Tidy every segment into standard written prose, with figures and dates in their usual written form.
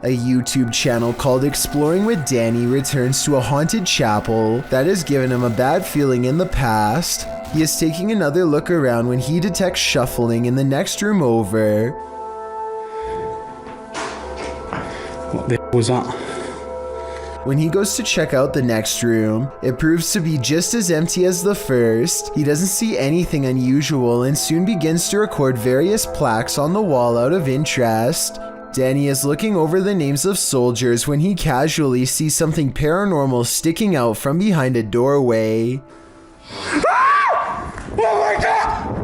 A YouTube channel called Exploring with Danny returns to a haunted chapel that has given him a bad feeling in the past. He is taking another look around when he detects shuffling in the next room over. What the hell was that? When he goes to check out the next room, it proves to be just as empty as the first. He doesn't see anything unusual and soon begins to record various plaques on the wall out of interest. Danny is looking over the names of soldiers when he casually sees something paranormal sticking out from behind a doorway. Ah! Oh my god!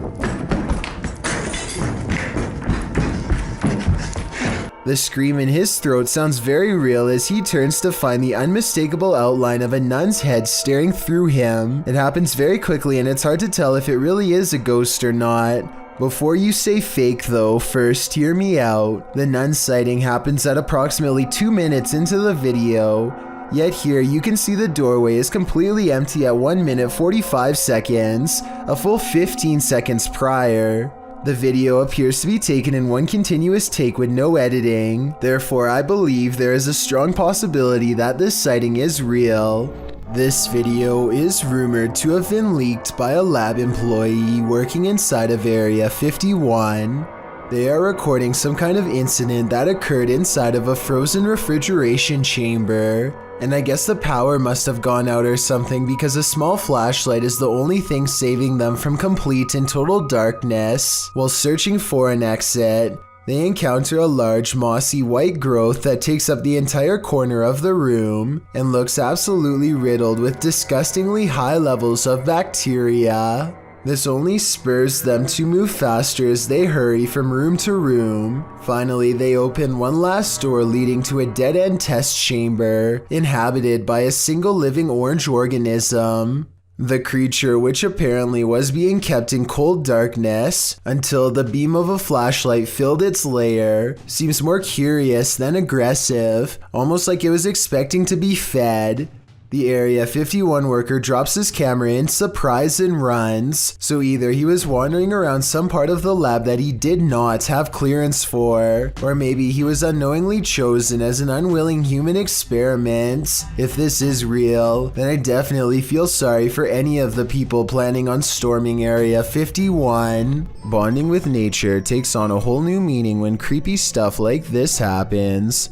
The scream in his throat sounds very real as he turns to find the unmistakable outline of a nun's head staring through him. It happens very quickly and it's hard to tell if it really is a ghost or not. Before you say fake though, first hear me out. The nun sighting happens at approximately 2 minutes into the video. Yet here you can see the doorway is completely empty at 1 minute 45 seconds, a full 15 seconds prior. The video appears to be taken in one continuous take with no editing, therefore I believe there is a strong possibility that this sighting is real. This video is rumored to have been leaked by a lab employee working inside of Area 51. They are recording some kind of incident that occurred inside of a frozen refrigeration chamber. And I guess the power must have gone out or something because a small flashlight is the only thing saving them from complete and total darkness. While searching for an exit, they encounter a large mossy white growth that takes up the entire corner of the room and looks absolutely riddled with disgustingly high levels of bacteria. This only spurs them to move faster as they hurry from room to room. Finally, they open one last door leading to a dead-end test chamber, inhabited by a single living orange organism. The creature, which apparently was being kept in cold darkness until the beam of a flashlight filled its lair, seems more curious than aggressive, almost like it was expecting to be fed. The Area 51 worker drops his camera in surprise and runs, so either he was wandering around some part of the lab that he did not have clearance for, or maybe he was unknowingly chosen as an unwilling human experiment. If this is real, then I definitely feel sorry for any of the people planning on storming Area 51. Bonding with nature takes on a whole new meaning when creepy stuff like this happens.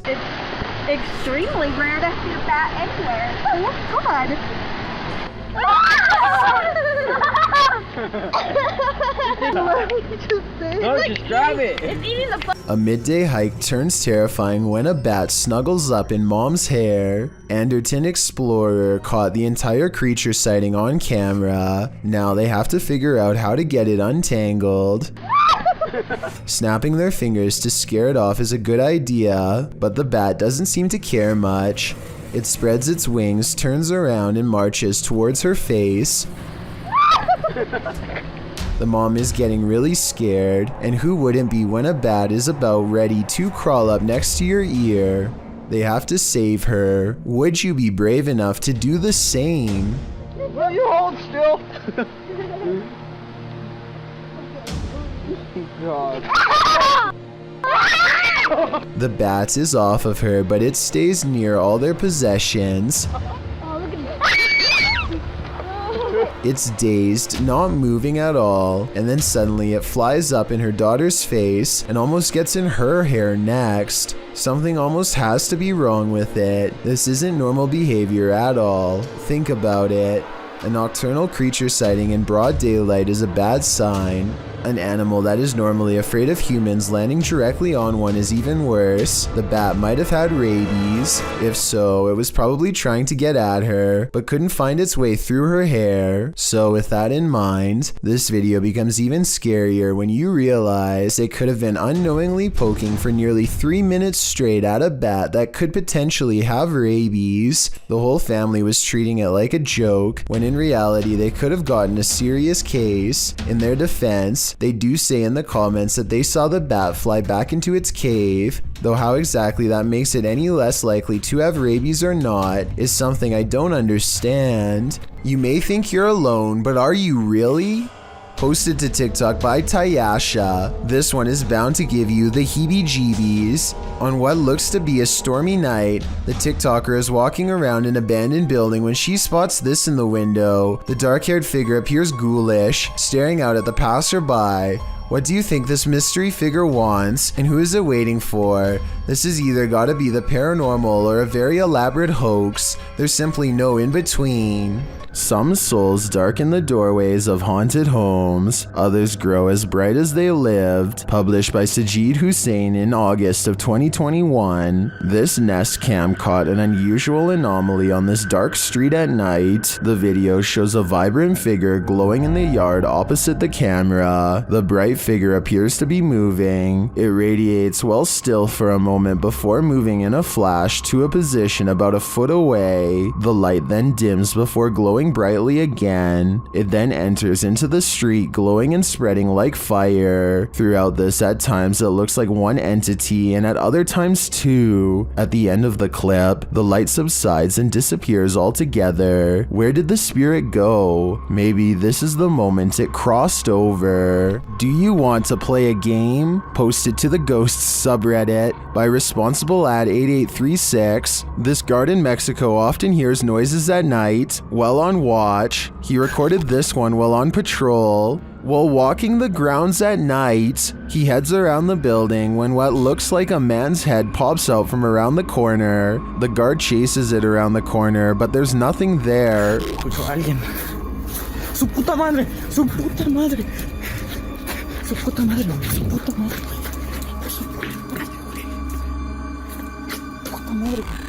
Extremely rare to see a bat anywhere. Oh my god! No, just grab it. It's eating the A midday hike turns terrifying when a bat snuggles up in Mom's hair. Anderton Explorer caught the entire creature sighting on camera. Now they have to figure out how to get it untangled. Snapping their fingers to scare it off is a good idea, but the bat doesn't seem to care much. It spreads its wings, turns around, and marches towards her face. The mom is getting really scared, and who wouldn't be when a bat is about ready to crawl up next to your ear? They have to save her. Would you be brave enough to do the same? Will you hold still? God. The bat is off of her, but it stays near all their possessions. It's dazed, not moving at all, and then suddenly it flies up in her daughter's face and almost gets in her hair next. Something almost has to be wrong with it. This isn't normal behavior at all. Think about it. A nocturnal creature sighting in broad daylight is a bad sign. An animal that is normally afraid of humans landing directly on one is even worse. The bat might have had rabies. If so, it was probably trying to get at her, but couldn't find its way through her hair. So with that in mind, this video becomes even scarier when you realize it could have been unknowingly poking for nearly 3 minutes straight at a bat that could potentially have rabies. The whole family was treating it like a joke, when in reality they could have gotten a serious case. In their defense, they do say in the comments that they saw the bat fly back into its cave, though how exactly that makes it any less likely to have rabies or not is something I don't understand. You may think you're alone, but are you really? posted to TikTok by Tayasha. This one is bound to give you the heebie-jeebies. On what looks to be a stormy night, the TikToker is walking around an abandoned building when she spots this in the window. The dark-haired figure appears ghoulish, staring out at the passerby. What do you think this mystery figure wants, and who is it waiting for? This has either gotta be the paranormal or a very elaborate hoax. There's simply no in-between. Some souls darken the doorways of haunted homes, others grow as bright as they lived. Published by Sajid Hussein in August of 2021, this Nest Cam caught an unusual anomaly on this dark street at night. The video shows a vibrant figure glowing in the yard opposite the camera. The bright figure appears to be moving. It radiates while still for a moment before moving in a flash to a position about a foot away. The light then dims before glowing brightly again. It then enters into the street, glowing and spreading like fire. Throughout this, at times it looks like one entity, and at other times two. At the end of the clip, the light subsides and disappears altogether. Where did the spirit go? Maybe this is the moment it crossed over. Do you want to play a game? Post it to the Ghosts subreddit by responsible at 8836. This guard in Mexico often hears noises at night. While on watch, he recorded this one while on patrol. While walking the grounds at night, he heads around the building when what looks like a man's head pops out from around the corner. The guard chases it around the corner, but there's nothing there. Escucho a alguien. Su puta madre, su puta madre. Su puta madre, su puta madre.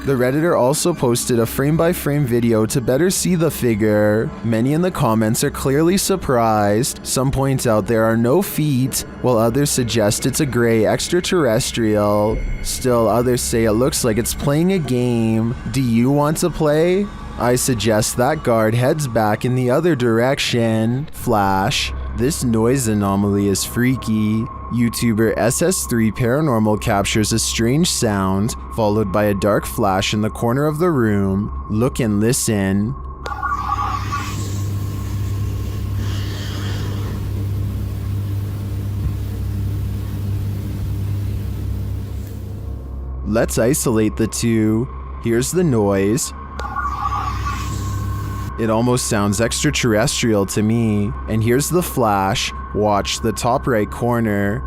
The Redditor also posted a frame-by-frame video to better see the figure. Many in the comments are clearly surprised. Some point out there are no feet, while others suggest it's a gray extraterrestrial. Still, others say it looks like it's playing a game. Do you want to play? I suggest that guard heads back in the other direction. Flash. This noise anomaly is freaky. YouTuber SS3 Paranormal captures a strange sound, followed by a dark flash in the corner of the room. Look and listen. Let's isolate the two. Here's the noise. It almost sounds extraterrestrial to me. And here's the flash. Watch the top right corner.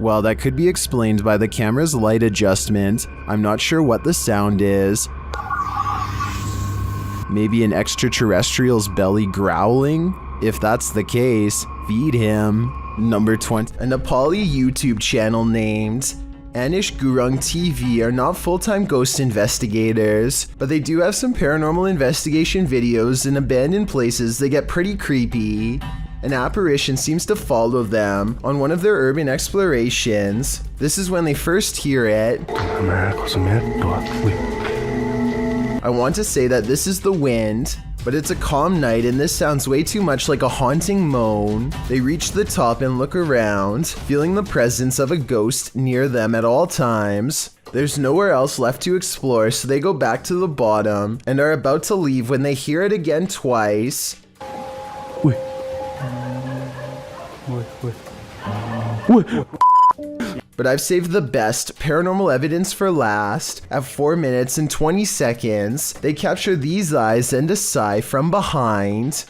Well, that could be explained by the camera's light adjustment. I'm not sure what the sound is. Maybe an extraterrestrial's belly growling? If that's the case, feed him. Number 20. A Nepali YouTube channel named Anish Gurung TV are not full-time ghost investigators, but they do have some paranormal investigation videos in abandoned places that get pretty creepy. An apparition seems to follow them on one of their urban explorations. This is when they first hear it. I want to say that this is the wind, but it's a calm night and this sounds way too much like a haunting moan. They reach the top and look around, feeling the presence of a ghost near them at all times. There's nowhere else left to explore, so they go back to the bottom and are about to leave when they hear it again twice. Wait. But I've saved the best paranormal evidence for last. At 4 minutes and 20 seconds, they capture these eyes and a sigh from behind.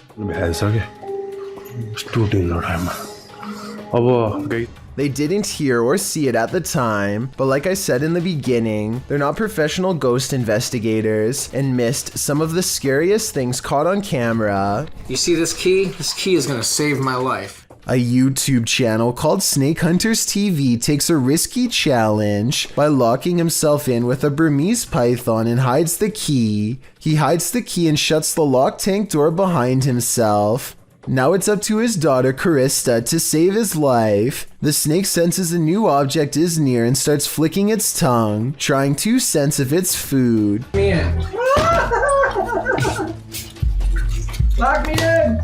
They didn't hear or see it at the time, but like I said in the beginning, they're not professional ghost investigators and missed some of the scariest things caught on camera. You see this key? This key is gonna save my life. A YouTube channel called Snake Hunters TV takes a risky challenge by locking himself in with a Burmese python and hides the key. He hides the key and shuts the locked tank door behind himself. Now it's up to his daughter Karista to save his life. The snake senses a new object is near and starts flicking its tongue, trying to sense if it's food. Lock me in!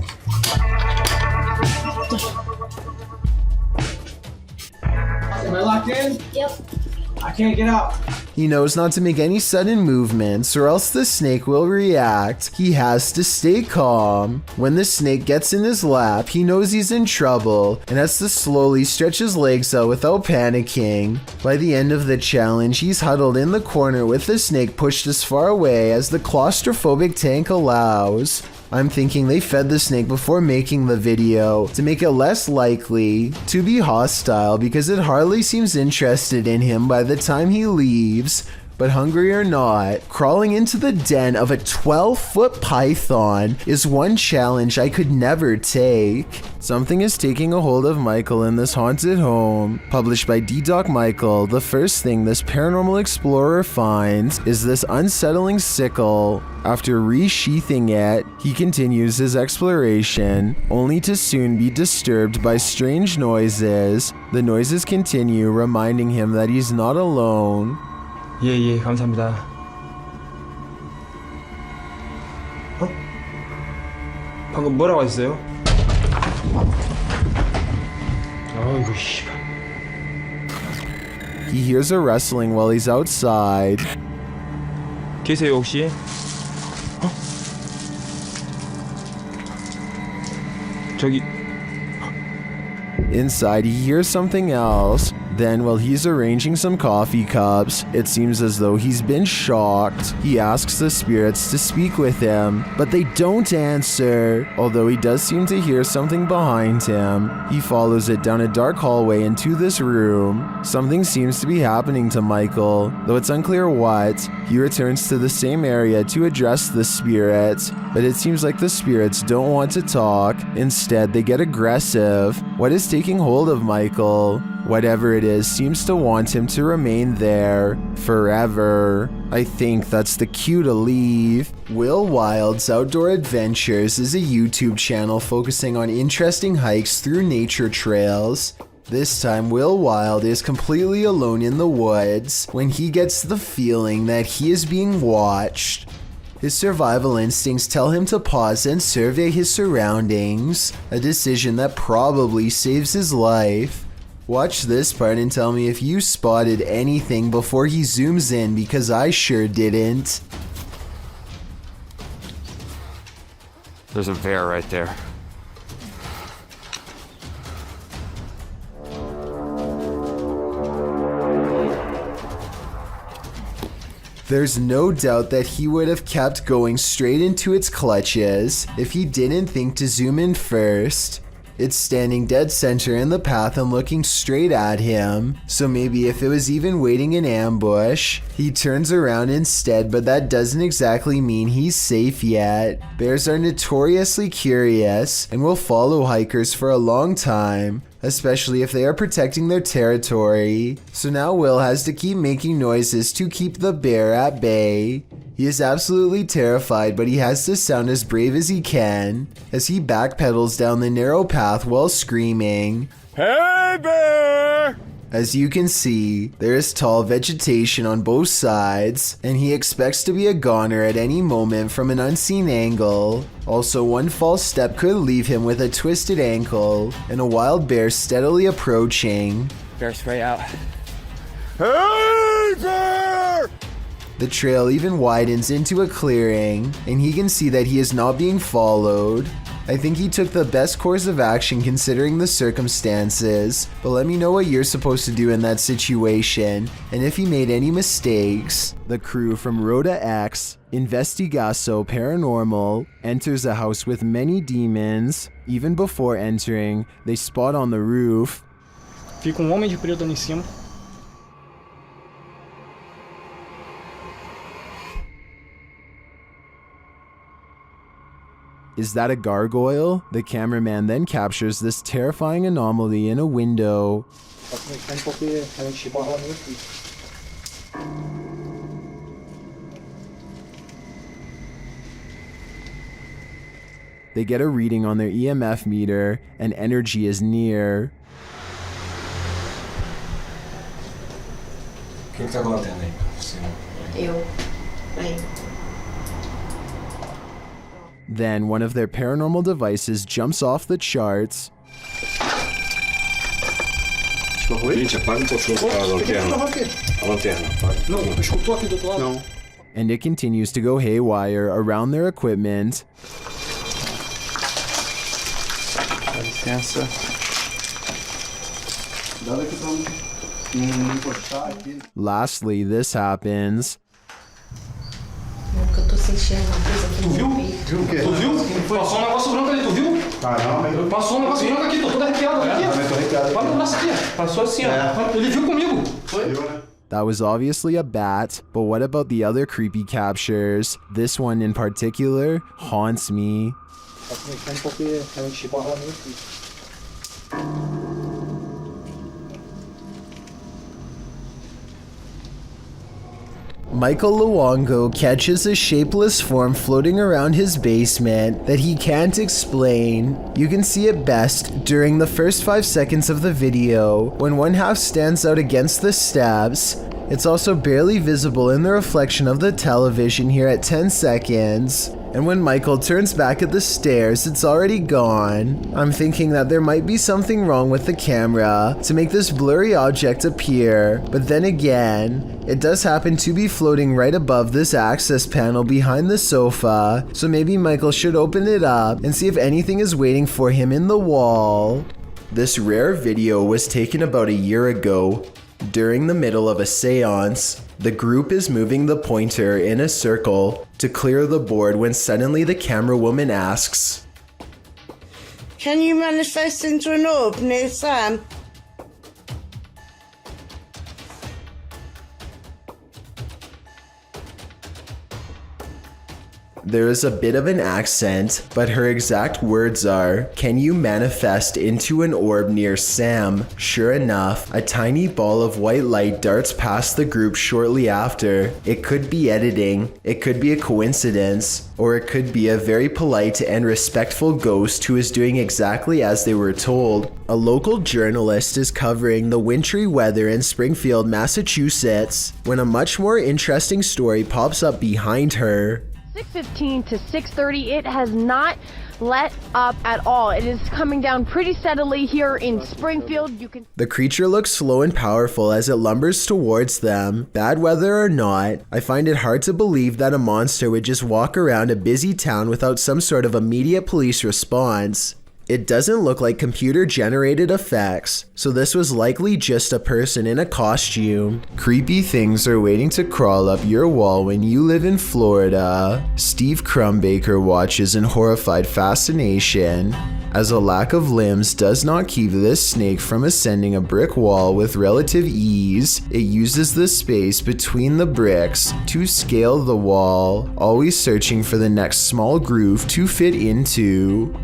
Am I locked in? Yep. I can't get out. He knows not to make any sudden movements or else the snake will react. He has to stay calm. When the snake gets in his lap, he knows he's in trouble and has to slowly stretch his legs out without panicking. By the end of the challenge, he's huddled in the corner with the snake pushed as far away as the claustrophobic tank allows. I'm thinking they fed the snake before making the video to make it less likely to be hostile because it hardly seems interested in him by the time he leaves. But hungry or not, crawling into the den of a 12-foot python is one challenge I could never take. Something is taking a hold of Michael in this haunted home. Published by D-Doc Michael, the first thing this paranormal explorer finds is this unsettling sickle. After resheathing it, he continues his exploration, only to soon be disturbed by strange noises. The noises continue, reminding him that he's not alone. 예, 감사합니다. 방금 뭐라고 하셨어요? 아이고 씨발. He hears a rustling while he's outside. 계세요 혹시? 저기. Inside, he hears something else. Then, while he's arranging some coffee cups, it seems as though he's been shocked. He asks the spirits to speak with him, but they don't answer. Although he does seem to hear something behind him, he follows it down a dark hallway into this room. Something seems to be happening to Michael, though it's unclear what. He returns to the same area to address the spirits, but it seems like the spirits don't want to talk. Instead, they get aggressive. What is taking hold of Michael? Whatever it is seems to want him to remain there forever. I think that's the cue to leave. Will Wild's Outdoor Adventures is a YouTube channel focusing on interesting hikes through nature trails. This time, Will Wild is completely alone in the woods when he gets the feeling that he is being watched. His survival instincts tell him to pause and survey his surroundings, a decision that probably saves his life. Watch this part and tell me if you spotted anything before he zooms in, because I sure didn't. There's a bear right there. There's no doubt that he would have kept going straight into its clutches if he didn't think to zoom in first. It's standing dead center in the path and looking straight at him, so maybe if it was even waiting in ambush, he turns around instead, but that doesn't exactly mean he's safe yet. Bears are notoriously curious and will follow hikers for a long time, especially if they are protecting their territory. So now Will has to keep making noises to keep the bear at bay. He is absolutely terrified, but he has to sound as brave as he can as he backpedals down the narrow path while screaming, "Hey bear!" As you can see, there is tall vegetation on both sides, and he expects to be a goner at any moment from an unseen angle. Also, one false step could leave him with a twisted ankle, and a wild bear steadily approaching. Bear spray out. Hey bear! The trail even widens into a clearing, and he can see that he is not being followed. I think he took the best course of action considering the circumstances, but let me know what you're supposed to do in that situation, and if he made any mistakes. The crew from Rhoda X, Investigative Paranormal, enters a house with many demons. Even before entering, they spot on the roof. Fica homem de preto ali em cima. Is that a gargoyle? The cameraman then captures this terrifying anomaly in a window. They get a reading on their EMF meter, and energy is near. Quem que tá com a lanterna aí? Eu. Aí. Then one of their paranormal devices jumps off the charts. Gente, apaga um pouquinho a lanterna. A lanterna, vai. Não, escutou aqui do outro lado? Não. And it continues to go haywire around their equipment. Dá licença. Dá daqui pra não encostar aqui. Lastly, this happens. Que eu tô sentindo uma coisa aqui no Viu? peito. Viu o quê? Tu viu? Passou um negócio branco ali, tu viu? Caramba. Passou um negócio branco aqui, tô todo arrepiado aqui. Também tô arrepiado Olha o aqui. braço aqui. Passou assim, ó. Ele viu comigo. Foi? Viu, né? That was obviously a bat, but what about the other creepy captures? This one in particular haunts me. Tá começando porque a gente borra muito. Michael Luongo catches a shapeless form floating around his basement that he can't explain. You can see it best during the first 5 seconds of the video, when one half stands out against the steps. It's also barely visible in the reflection of the television here at 10 seconds. And when Michael turns back at the stairs, it's already gone. I'm thinking that there might be something wrong with the camera to make this blurry object appear, but then again, it does happen to be floating right above this access panel behind the sofa, so maybe Michael should open it up and see if anything is waiting for him in the wall. This rare video was taken about a year ago. During the middle of a seance, the group is moving the pointer in a circle to clear the board when suddenly the camera woman asks, "Can you manifest into an orb near Sam?" There is a bit of an accent, but her exact words are, "Can you manifest into an orb near Sam?" Sure enough, a tiny ball of white light darts past the group shortly after. It could be editing, it could be a coincidence, or it could be a very polite and respectful ghost who is doing exactly as they were told. A local journalist is covering the wintry weather in Springfield, Massachusetts, when a much more interesting story pops up behind her. 6:15 to 6:30, it has not let up at all. It is coming down pretty steadily here in Springfield. The creature looks slow and powerful as it lumbers towards them. Bad weather or not, I find it hard to believe that a monster would just walk around a busy town without some sort of immediate police response. It doesn't look like computer-generated effects, so this was likely just a person in a costume. Creepy things are waiting to crawl up your wall when you live in Florida. Steve Crumbaker watches in horrified fascination, as a lack of limbs does not keep this snake from ascending a brick wall with relative ease. It uses the space between the bricks to scale the wall, always searching for the next small groove to fit into.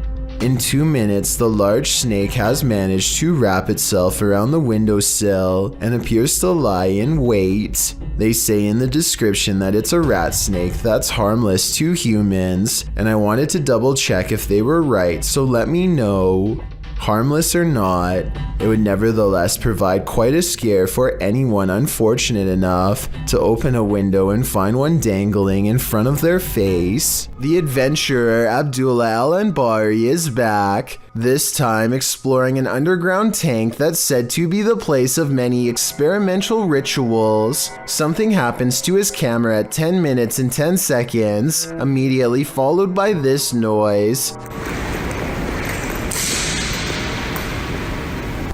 In 2 minutes, the large snake has managed to wrap itself around the windowsill and appears to lie in wait. They say in the description that it's a rat snake that's harmless to humans, and I wanted to double check if they were right, so let me know. Harmless or not, it would nevertheless provide quite a scare for anyone unfortunate enough to open a window and find one dangling in front of their face. The adventurer Abdullah Al-Anbari is back, this time exploring an underground tank that's said to be the place of many experimental rituals. Something happens to his camera at 10 minutes and 10 seconds, immediately followed by this noise.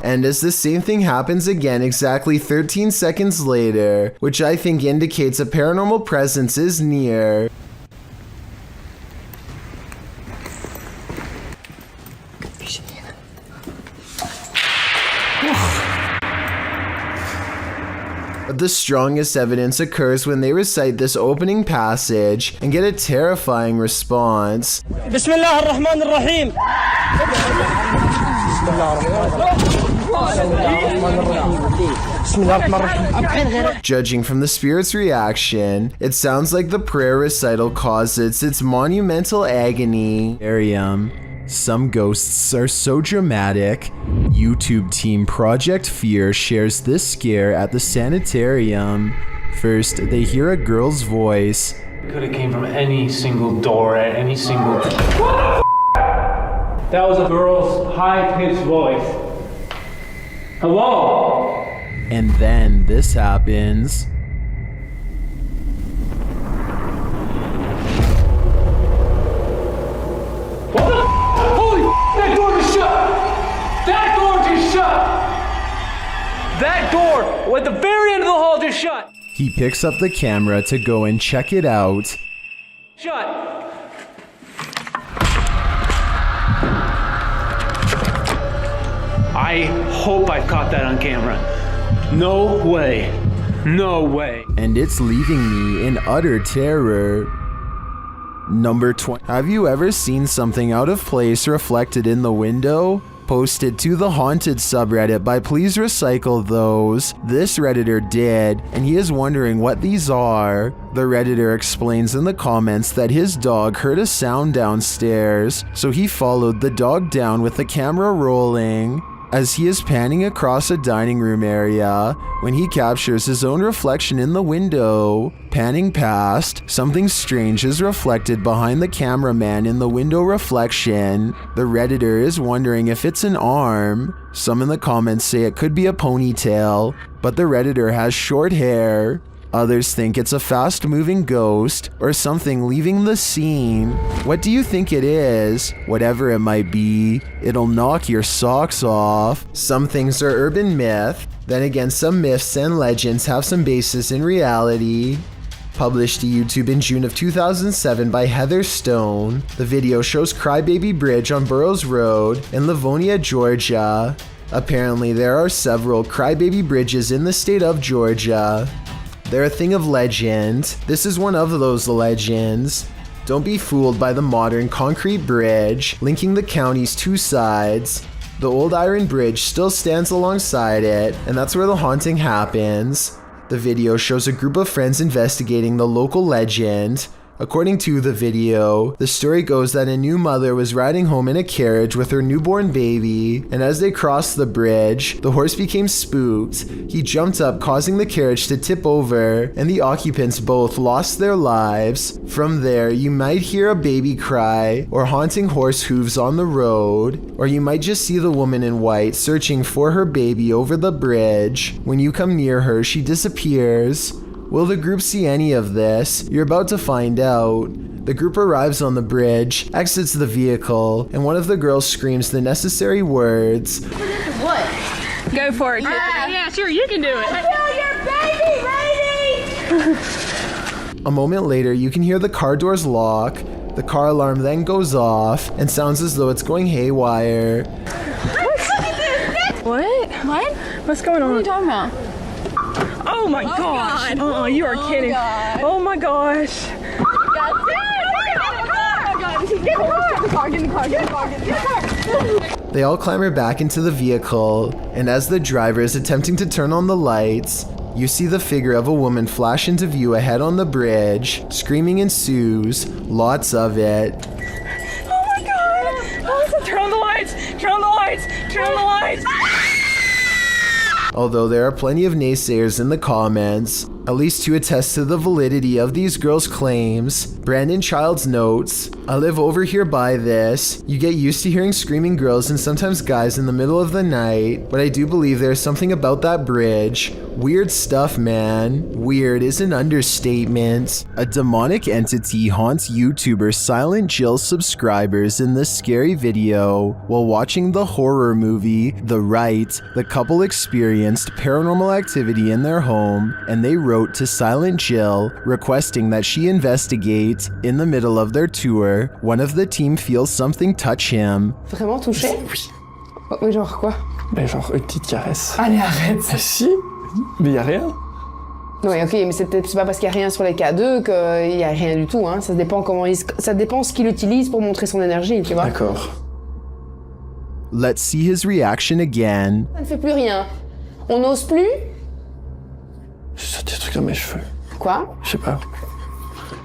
And as the same thing happens again exactly 13 seconds later, which I think indicates a paranormal presence is near. But the strongest evidence occurs when they recite this opening passage and get a terrifying response. Bismillah ar-Rahman ar-Rahim. Judging from the spirit's reaction, it sounds like the prayer recital causes its monumental agony. Some ghosts are so dramatic. YouTube team Project Fear shares this scare at the sanitarium. First, they hear a girl's voice. Could have came from any single door at any single... That was a girl's high-pitched voice. Hello? And then this happens. Holy, that door just shut! That door just shut! That door at the very end of the hall just shut. He picks up the camera to go and check it out. Shut. I hope I caught that on camera. No way. No way. And it's leaving me in utter terror. Number 20. Have you ever seen something out of place reflected in the window? Posted to the haunted subreddit by Please Recycle Those. This Redditor did, and he is wondering what these are. The Redditor explains in the comments that his dog heard a sound downstairs, so he followed the dog down with the camera rolling. As he is panning across a dining room area, when he captures his own reflection in the window. Panning past, something strange is reflected behind the cameraman in the window reflection. The Redditor is wondering if it's an arm. Some in the comments say it could be a ponytail, but the Redditor has short hair. Others think it's a fast-moving ghost or something leaving the scene. What do you think it is? Whatever it might be, it'll knock your socks off. Some things are urban myth. Then again, some myths and legends have some basis in reality. Published to YouTube in June of 2007 by Heather Stone, the video shows Crybaby Bridge on Burroughs Road in Livonia, Georgia. Apparently, there are several Crybaby Bridges in the state of Georgia. They're a thing of legend. This is one of those legends. Don't be fooled by the modern concrete bridge linking the county's two sides. The old iron bridge still stands alongside it, and that's where the haunting happens. The video shows a group of friends investigating the local legend. According to the video, the story goes that a new mother was riding home in a carriage with her newborn baby, and as they crossed the bridge, the horse became spooked. He jumped up, causing the carriage to tip over, and the occupants both lost their lives. From there, you might hear a baby cry or haunting horse hooves on the road, or you might just see the woman in white searching for her baby over the bridge. When you come near her, she disappears. Will the group see any of this? You're about to find out. The group arrives on the bridge, exits the vehicle, and one of the girls screams the necessary words. What? Go for it. Yeah, sure, you can do it. Kill your baby, lady! A moment later, you can hear the car doors lock. The car alarm then goes off and sounds as though it's going haywire. What? What? What's going on? What are you talking about? Oh my gosh! God. Oh, you are kidding! God. Oh my gosh! Get in the car! They all clamber back into the vehicle, and as the driver is attempting to turn on the lights, you see the figure of a woman flash into view ahead on the bridge. Screaming ensues, lots of it. Oh my god! Oh, turn on the lights! Turn on the lights! Turn on the lights! Although there are plenty of naysayers in the comments, at least to attest to the validity of these girls' claims. Brandon Childs notes, I live over here by this. You get used to hearing screaming girls and sometimes guys in the middle of the night, but I do believe there's something about that bridge. Weird stuff, man. Weird is an understatement. A demonic entity haunts YouTuber Silent Jill subscribers in this scary video. While watching the horror movie The Rite, the couple experienced paranormal activity in their home, and they wrote to Silent Jill requesting that she investigate. In the middle of their tour, one of the team feels something touch him. Vraiment touché? Oui. Oh, mais genre quoi? Ben genre une petite caresse. Allez, arrête! Ben si! Mais y a rien. Ouais, ok, mais c'est pas parce qu'il y a rien sur les K2 qu'il y a rien du tout, hein. Ça dépend ça dépend ce qu'il utilise pour montrer son énergie, tu vois. D'accord. Let's see his reaction again. Ça ne fait plus rien. On n'ose plus? J'ai des trucs dans mes cheveux. Quoi? Je sais pas.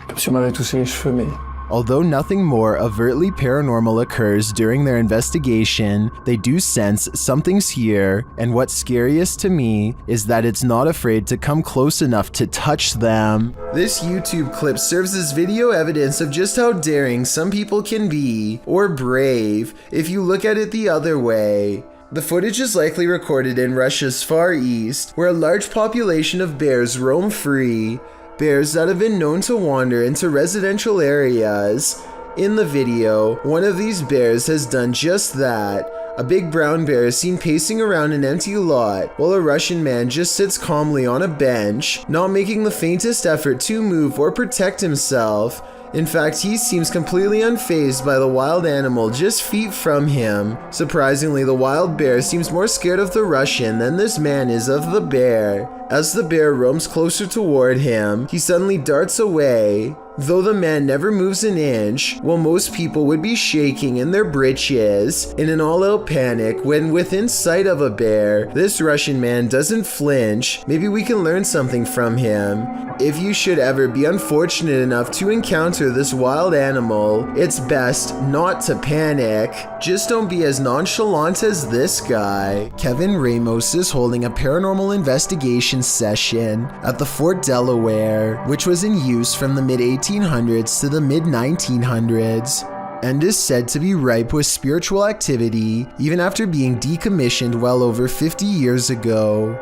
Comme si on m'avait touché les cheveux, mais... Although nothing more overtly paranormal occurs during their investigation, they do sense something's here, and what's scariest to me is that it's not afraid to come close enough to touch them. This YouTube clip serves as video evidence of just how daring some people can be, or brave, if you look at it the other way. The footage is likely recorded in Russia's Far East, where a large population of bears roam free, bears that have been known to wander into residential areas. In the video, one of these bears has done just that. A big brown bear is seen pacing around an empty lot, while a Russian man just sits calmly on a bench, not making the faintest effort to move or protect himself. In fact, he seems completely unfazed by the wild animal just feet from him. Surprisingly, the wild bear seems more scared of the Russian than this man is of the bear. As the bear roams closer toward him, he suddenly darts away. Though the man never moves an inch, while most people would be shaking in their britches in an all-out panic when within sight of a bear, this Russian man doesn't flinch. Maybe we can learn something from him. If you should ever be unfortunate enough to encounter this wild animal, it's best not to panic. Just don't be as nonchalant as this guy. Kevin Ramos is holding a paranormal investigation session at the Fort Delaware, which was in use from the mid-1800s to the mid-1900s, and is said to be ripe with spiritual activity even after being decommissioned well over 50 years ago.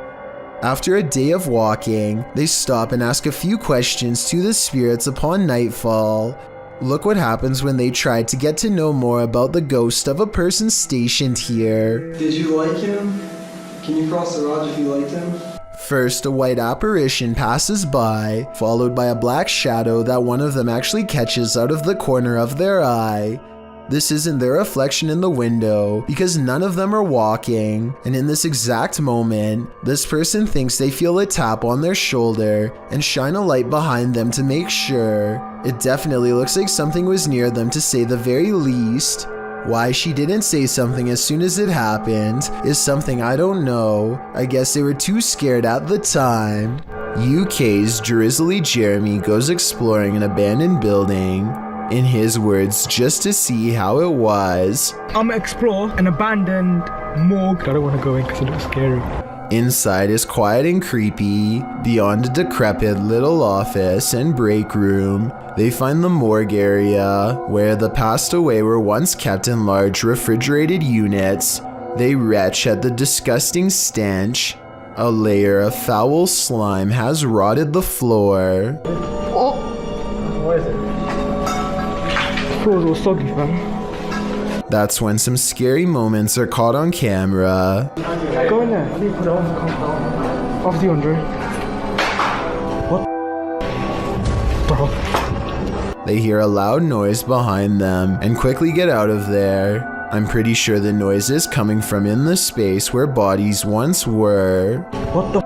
After a day of walking, they stop and ask a few questions to the spirits upon nightfall. Look what happens when they try to get to know more about the ghost of a person stationed here. Did you like him? Can you cross the rod if you liked him? First, a white apparition passes by, followed by a black shadow that one of them actually catches out of the corner of their eye. This isn't their reflection in the window, because none of them are walking, and in this exact moment, this person thinks they feel a tap on their shoulder and shine a light behind them to make sure. It definitely looks like something was near them, to say the very least. Why she didn't say something as soon as it happened is something I don't know. I guess they were too scared at the time. UK's Drizzly Jeremy goes exploring an abandoned building, in his words, just to see how it was. I'm gonna explore an abandoned morgue. I don't want to go in because it looks scary. Inside is quiet and creepy. Beyond a decrepit little office and break room, they find the morgue area, where the passed away were once kept in large refrigerated units. They retch at the disgusting stench. A layer of foul slime has rotted the floor. Oh! What is it? The floor's all soggy, man. That's when some scary moments are caught on camera. Go in there. I need to put it on. Off the Andre. What? Bro. They hear a loud noise behind them and quickly get out of there. I'm pretty sure the noise is coming from in the space where bodies once were. What the?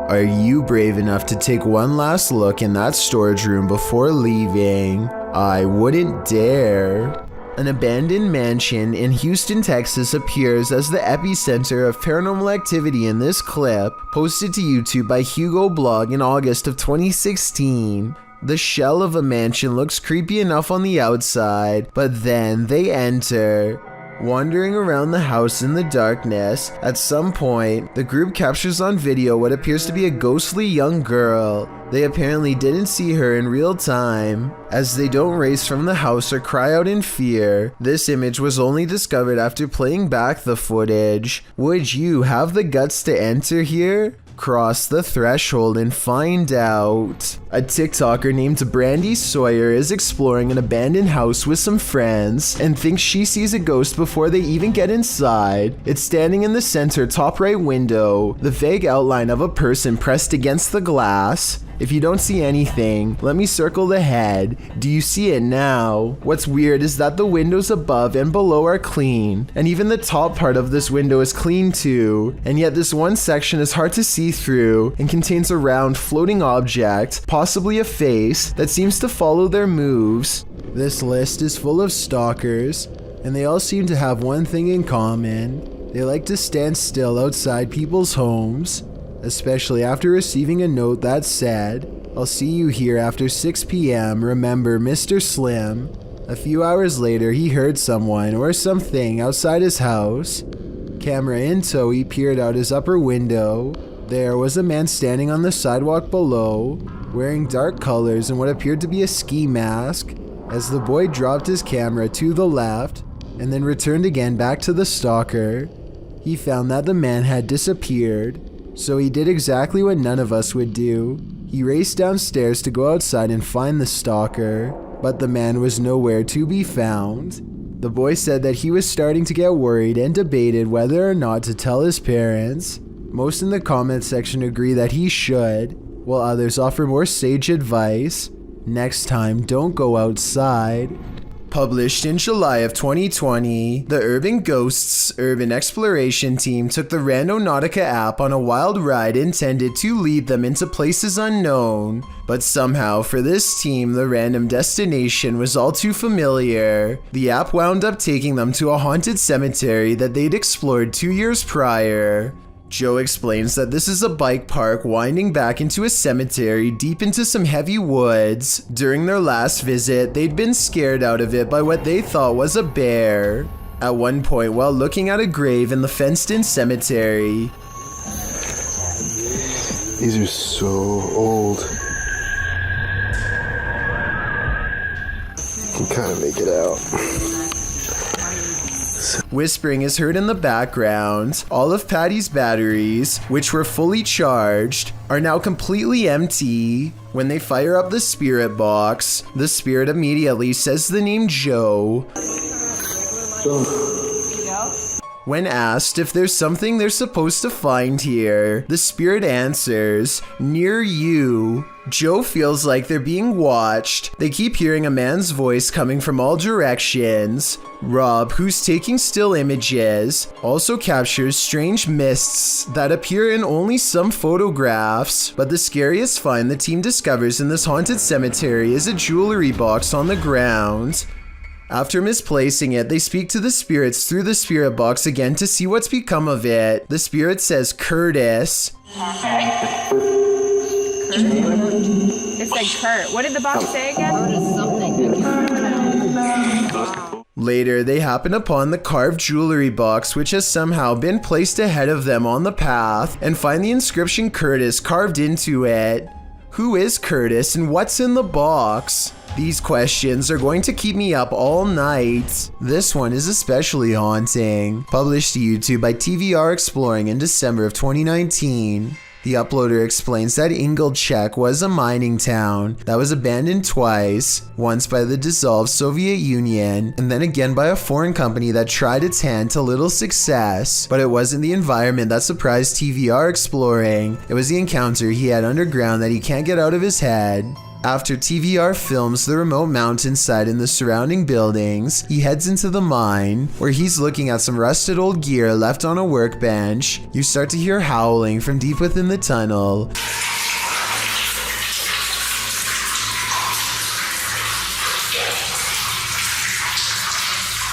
Are you brave enough to take one last look in that storage room before leaving? I wouldn't dare. An abandoned mansion in Houston, Texas appears as the epicenter of paranormal activity in this clip, posted to YouTube by Hugo Blog in August of 2016. The shell of a mansion looks creepy enough on the outside, but then they enter. Wandering around the house in the darkness, at some point, the group captures on video what appears to be a ghostly young girl. They apparently didn't see her in real time, as they don't race from the house or cry out in fear. This image was only discovered after playing back the footage. Would you have the guts to enter here? Cross the threshold and find out. A TikToker named Brandy Sawyer is exploring an abandoned house with some friends and thinks she sees a ghost before they even get inside. It's standing in the center top right window, the vague outline of a person pressed against the glass. If you don't see anything, let me circle the head. Do you see it now? What's weird is that the windows above and below are clean, and even the top part of this window is clean too, and yet this one section is hard to see through and contains a round floating object, possibly a face, that seems to follow their moves. This list is full of stalkers, and they all seem to have one thing in common. They like to stand still outside people's homes, especially after receiving a note that said, "I'll see you here after 6 p.m. Remember, Mr. Slim." A few hours later, he heard someone or something outside his house. Camera in tow, he peered out his upper window. There was a man standing on the sidewalk below, wearing dark colors and what appeared to be a ski mask. As the boy dropped his camera to the left and then returned again back to the stalker, he found that the man had disappeared. So he did exactly what none of us would do. He raced downstairs to go outside and find the stalker, but the man was nowhere to be found. The boy said that he was starting to get worried and debated whether or not to tell his parents. Most in the comment section agree that he should, while others offer more sage advice. Next time, don't go outside. Published in July of 2020, the Urban Ghosts Urban Exploration team took the Randonautica app on a wild ride intended to lead them into places unknown. But somehow, for this team, the random destination was all too familiar. The app wound up taking them to a haunted cemetery that they'd explored 2 years prior. Joe explains that this is a bike park winding back into a cemetery deep into some heavy woods. During their last visit, they'd been scared out of it by what they thought was a bear. At one point, while looking at a grave in the fenced-in cemetery, these are so old. You can kind of make it out. whispering is heard in the background. All of Patty's batteries, which were fully charged, are now completely empty. When they fire up the spirit box, the spirit immediately says the name Joe. When asked if there's something they're supposed to find here, the spirit answers, "Near you." Joe feels like they're being watched. They keep hearing a man's voice coming from all directions. Rob, who's taking still images, also captures strange mists that appear in only some photographs. But the scariest find the team discovers in this haunted cemetery is a jewelry box on the ground. After misplacing it, they speak to the spirits through the spirit box again to see what's become of it. The spirit says Curtis. It said Kurt. What did the box say again? Later, they happen upon the carved jewelry box, which has somehow been placed ahead of them on the path, and find the inscription Curtis carved into it. Who is Curtis and what's in the box? These questions are going to keep me up all night. This one is especially haunting. Published to YouTube by TVR Exploring in December of 2019. The uploader explains that Ingolchek was a mining town that was abandoned twice, once by the dissolved Soviet Union, and then again by a foreign company that tried its hand to little success. But it wasn't the environment that surprised TVR Exploring, it was the encounter he had underground that he can't get out of his head. After TVR films the remote mountainside and the surrounding buildings, he heads into the mine, where he's looking at some rusted old gear left on a workbench. You start to hear howling from deep within the tunnel.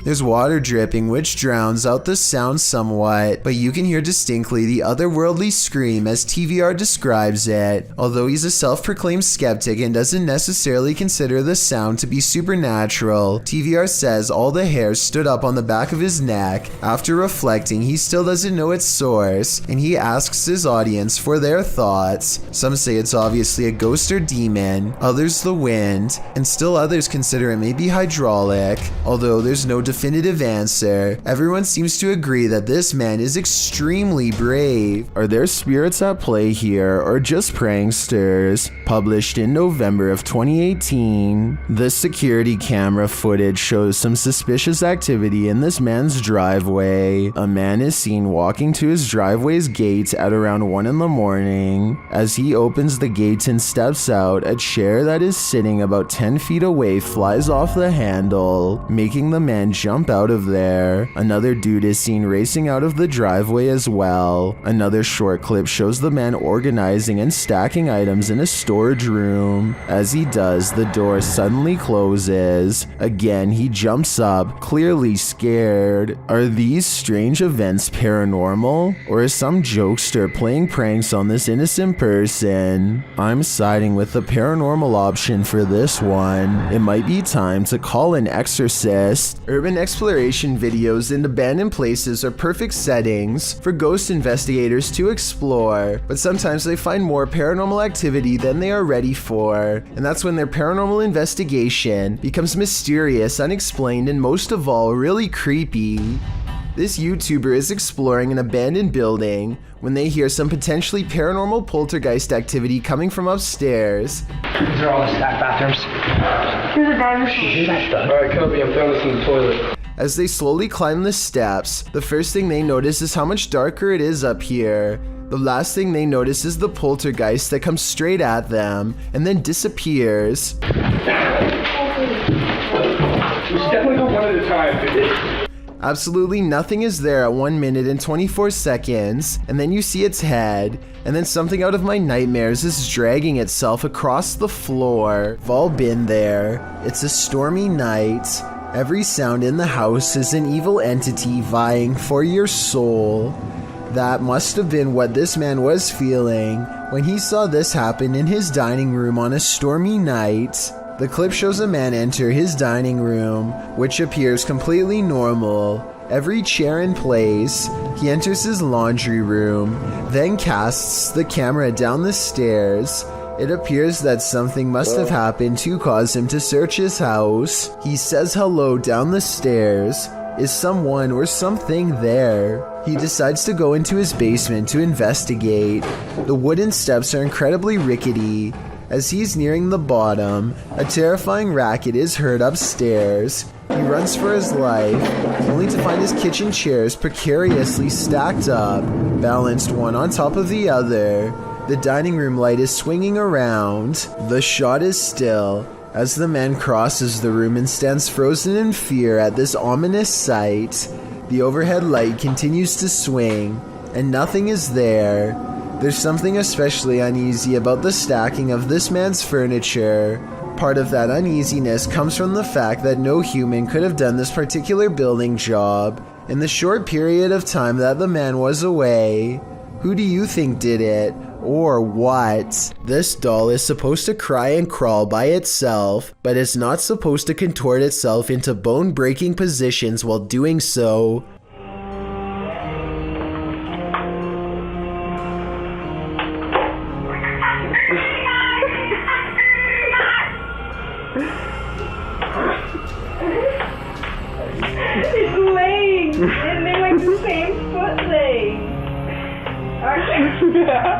There's water dripping, which drowns out the sound somewhat, but you can hear distinctly the otherworldly scream as TVR describes it. Although he's a self-proclaimed skeptic and doesn't necessarily consider the sound to be supernatural, TVR says all the hairs stood up on the back of his neck. After reflecting, he still doesn't know its source, and he asks his audience for their thoughts. Some say it's obviously a ghost or demon, others the wind, and still others consider it may be hydraulic. Although there's no definitive answer, everyone seems to agree that this man is extremely brave. Are there spirits at play here or just pranksters? Published in November of 2018. The security camera footage shows some suspicious activity in this man's driveway. A man is seen walking to his driveway's gate at around 1 in the morning. As he opens the gate and steps out, a chair that is sitting about 10 feet away flies off the handle, making the man jump out of there. Another dude is seen racing out of the driveway as well. Another short clip shows the man organizing and stacking items in a storage room. As he does, the door suddenly closes. Again, he jumps up, clearly scared. Are these strange events paranormal? Or is some jokester playing pranks on this innocent person? I'm siding with the paranormal option for this one. It might be time to call an exorcist. Urban exploration videos in abandoned places are perfect settings for ghost investigators to explore, but sometimes they find more paranormal activity than they are ready for, and that's when their paranormal investigation becomes mysterious, unexplained, and most of all, really creepy. This YouTuber is exploring an abandoned building when they hear some potentially paranormal poltergeist activity coming from upstairs. These are all the stacked bathrooms. Here's a diver sheet. Alright, copy. I'm throwing this in the toilet. As they slowly climb the steps, the first thing they notice is how much darker it is up here. The last thing they notice is the poltergeist that comes straight at them and then disappears. We should definitely go one at a time. Absolutely nothing is there at 1 minute and 24 seconds, and then you see its head, and then something out of my nightmares is dragging itself across the floor. We've all been there. It's a stormy night. Every sound in the house is an evil entity vying for your soul. That must have been what this man was feeling when he saw this happen in his dining room on a stormy night. The clip shows a man enter his dining room, which appears completely normal. Every chair in place. He enters his laundry room, then casts the camera down the stairs. It appears that something must have happened to cause him to search his house. He says hello down the stairs. Is someone or something there? He decides to go into his basement to investigate. The wooden steps are incredibly rickety. As he's nearing the bottom, a terrifying racket is heard upstairs. He runs for his life, only to find his kitchen chairs precariously stacked up, balanced one on top of the other. The dining room light is swinging around. The shot is still as the man crosses the room and stands frozen in fear at this ominous sight. The overhead light continues to swing, and nothing is there. There's something especially uneasy about the stacking of this man's furniture. Part of that uneasiness comes from the fact that no human could have done this particular building job in the short period of time that the man was away. Who do you think did it? Or what? This doll is supposed to cry and crawl by itself, but it's not supposed to contort itself into bone-breaking positions while doing so. It's legs, and they're like the same foot legs.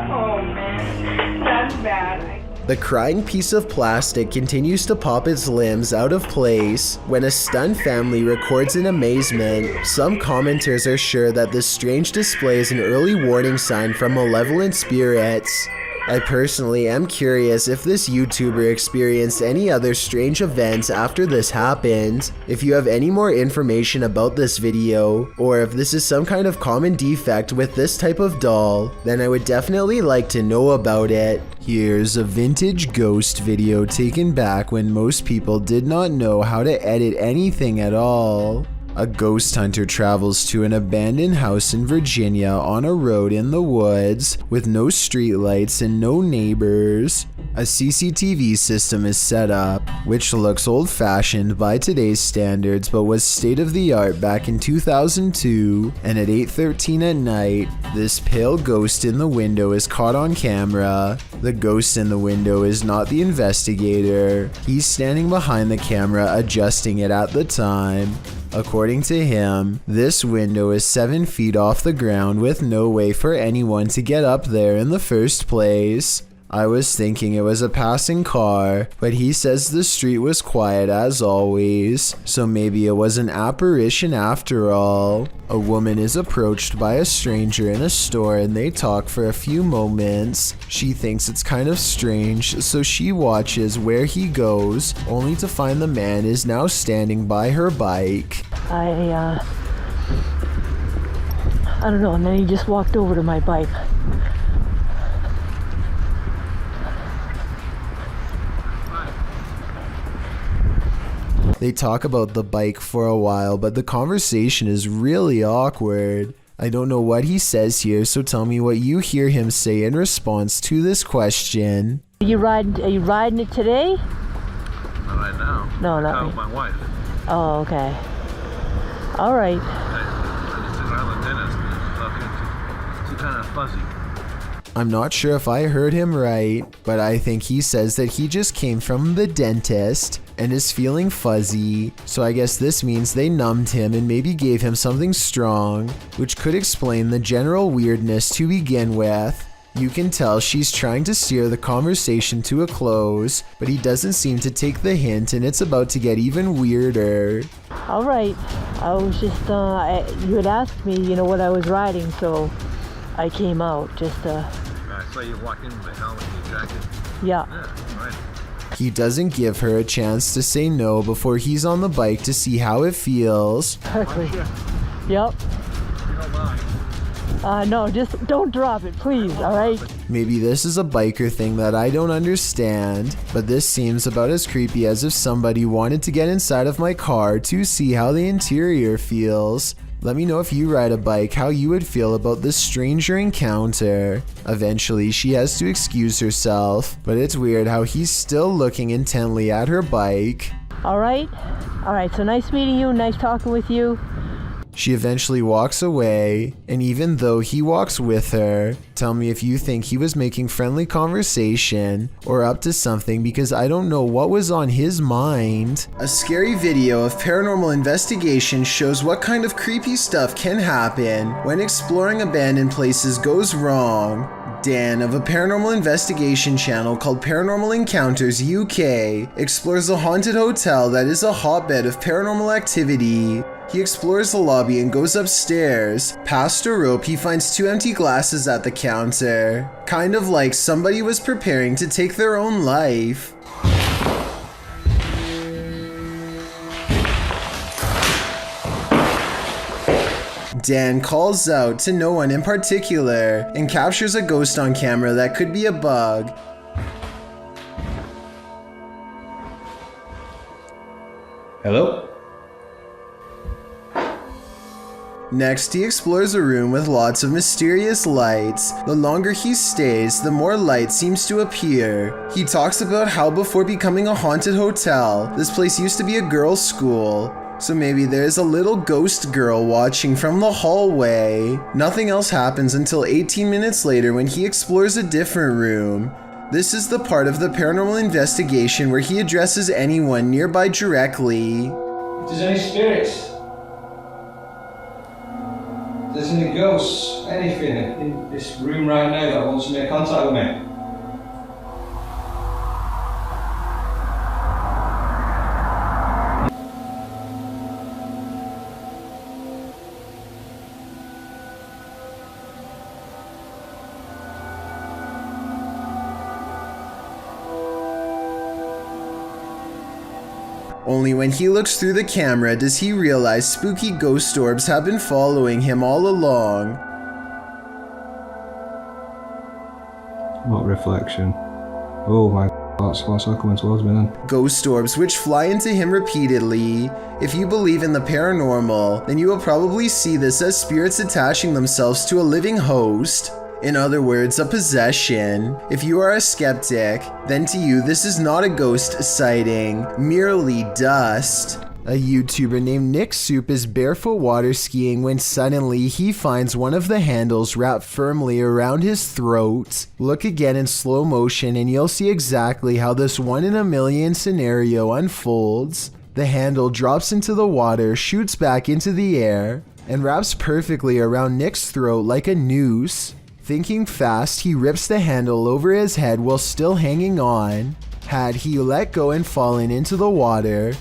Oh man, that's bad. The crying piece of plastic continues to pop its limbs out of place when a stunned family records in amazement. Some commenters are sure that this strange display is an early warning sign from malevolent spirits. I personally am curious if this YouTuber experienced any other strange events after this happened. If you have any more information about this video, or if this is some kind of common defect with this type of doll, then I would definitely like to know about it. Here's a vintage ghost video taken back when most people did not know how to edit anything at all. A ghost hunter travels to an abandoned house in Virginia on a road in the woods with no streetlights and no neighbors. A CCTV system is set up, which looks old-fashioned by today's standards but was state-of-the-art back in 2002, and at 8:13 at night, this pale ghost in the window is caught on camera. The ghost in the window is not the investigator. He's standing behind the camera adjusting it at the time. According to him, this window is 7 feet off the ground with no way for anyone to get up there in the first place. I was thinking it was a passing car, but he says the street was quiet as always, so maybe it was an apparition after all. A woman is approached by a stranger in a store and they talk for a few moments. She thinks it's kind of strange, so she watches where he goes, only to find the man is now standing by her bike. I don't know, and then he just walked over to my bike. They talk about the bike for a while, but the conversation is really awkward. I don't know what he says here, so tell me what you hear him say in response to this question. Are you riding it today? Not right now. No, not I'm with my wife. Oh, okay. All right. I just did around the dentist and it's kind of fuzzy. I'm not sure if I heard him right, but I think he says that he just came from the dentist. and is feeling fuzzy, so I guess this means they numbed him and maybe gave him something strong, which could explain the general weirdness to begin with. You can tell she's trying to steer the conversation to a close, but he doesn't seem to take the hint, and it's about to get even weirder. All right. I was just, you had asked me, what I was riding, so I came out just I saw you walk in with a helmet and your jacket. Yeah. Right. He doesn't give her a chance to say no before he's on the bike to see how it feels. Perfect. Yep. You don't mind. No, just don't drop it, please, alright? Maybe this is a biker thing that I don't understand, but this seems about as creepy as if somebody wanted to get inside of my car to see how the interior feels. Let me know if you ride a bike how you would feel about this stranger encounter. Eventually, she has to excuse herself, but it's weird how he's still looking intently at her bike. Alright, so nice meeting you, nice talking with you. She eventually walks away, and even though he walks with her, tell me if you think he was making friendly conversation or up to something, because I don't know what was on his mind. A scary video of paranormal investigation shows what kind of creepy stuff can happen when exploring abandoned places goes wrong. Dan of a paranormal investigation channel called Paranormal Encounters UK explores a haunted hotel that is a hotbed of paranormal activity. He explores the lobby and goes upstairs. Past a rope, he finds 2 empty glasses at the counter. Kind of like somebody was preparing to take their own life. Dan calls out to no one in particular and captures a ghost on camera that could be a bug. Hello? Next, he explores a room with lots of mysterious lights. The longer he stays, the more light seems to appear. He talks about how before becoming a haunted hotel, this place used to be a girls' school. So maybe there's a little ghost girl watching from the hallway. Nothing else happens until 18 minutes later when he explores a different room. This is the part of the paranormal investigation where he addresses anyone nearby directly. If there's any spirits, if there's any ghosts, anything in this room right now that wants to make contact with me. Only when he looks through the camera does he realize spooky ghost orbs have been following him all along. What reflection? Oh my, what's that coming towards me then? Ghost orbs which fly into him repeatedly. If you believe in the paranormal, then you will probably see this as spirits attaching themselves to a living host. In other words, a possession. If you are a skeptic, then to you this is not a ghost sighting, merely dust. A YouTuber named Nick Soup is barefoot water skiing when suddenly he finds one of the handles wrapped firmly around his throat. Look again in slow motion and you'll see exactly how this 1 in a million scenario unfolds. The handle drops into the water, shoots back into the air, and wraps perfectly around Nick's throat like a noose. Thinking fast, he rips the handle over his head while still hanging on. Had he let go and fallen into the water,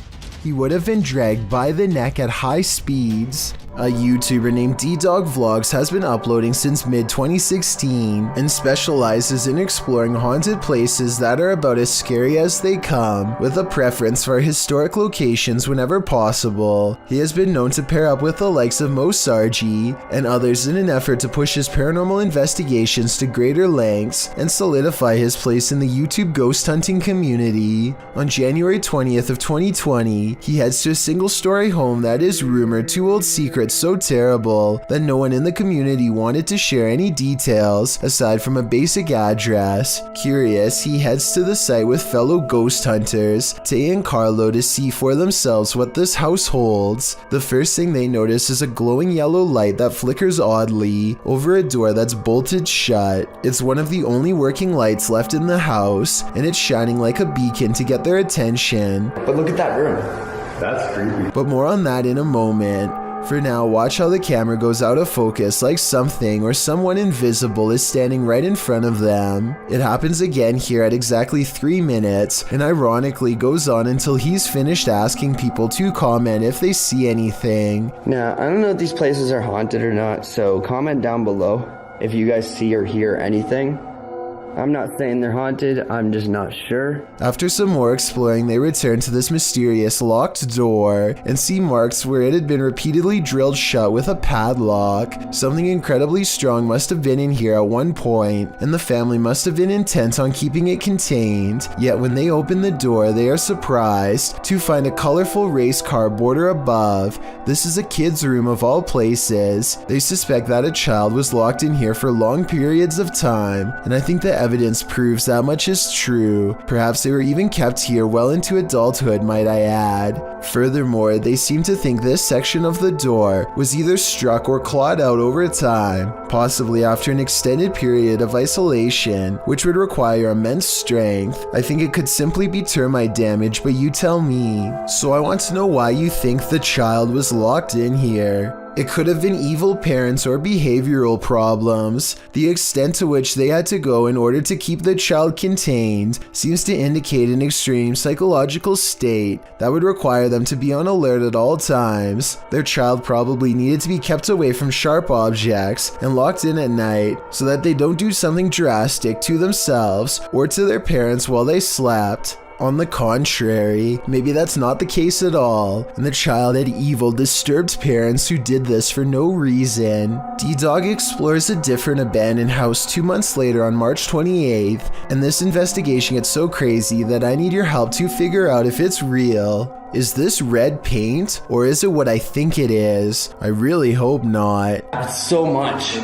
he would have been dragged by the neck at high speeds. A YouTuber named D-Dog Vlogs has been uploading since mid-2016 and specializes in exploring haunted places that are about as scary as they come, with a preference for historic locations whenever possible. He has been known to pair up with the likes of Mo Sargi and others in an effort to push his paranormal investigations to greater lengths and solidify his place in the YouTube ghost hunting community. On January 20th of 2020, he heads to a single-story home that is rumored to hold secrets secret so terrible that no one in the community wanted to share any details aside from a basic address. Curious, he heads to the site with fellow ghost hunters, Tay and Carlo, to see for themselves what this house holds. The first thing they notice is a glowing yellow light that flickers oddly over a door that's bolted shut. It's one of the only working lights left in the house, and it's shining like a beacon to get their attention. But look at that room. That's creepy. But more on that in a moment. For now, watch how the camera goes out of focus like something or someone invisible is standing right in front of them. It happens again here at exactly 3 minutes, and ironically goes on until he's finished asking people to comment if they see anything. Now, I don't know if these places are haunted or not, so comment down below if you guys see or hear anything. I'm not saying they're haunted, I'm just not sure. After some more exploring, they return to this mysterious locked door and see marks where it had been repeatedly drilled shut with a padlock. Something incredibly strong must have been in here at one point, and the family must have been intent on keeping it contained. Yet when they open the door, they are surprised to find a colorful race car border above. This is a kid's room of all places. They suspect that a child was locked in here for long periods of time, and I think the evidence proves that much is true. Perhaps they were even kept here well into adulthood, might I add. Furthermore, they seem to think this section of the door was either struck or clawed out over time, possibly after an extended period of isolation, which would require immense strength. I think it could simply be termite damage, but you tell me. So I want to know why you think the child was locked in here. It could have been evil parents or behavioral problems. The extent to which they had to go in order to keep the child contained seems to indicate an extreme psychological state that would require them to be on alert at all times. Their child probably needed to be kept away from sharp objects and locked in at night so that they don't do something drastic to themselves or to their parents while they slept. On the contrary, maybe that's not the case at all, and the child had evil, disturbed parents who did this for no reason. D-Dog explores a different abandoned house 2 months later on March 28th, and this investigation gets so crazy that I need your help to figure out if it's real. Is this red paint, or is it what I think it is? I really hope not. That's so much.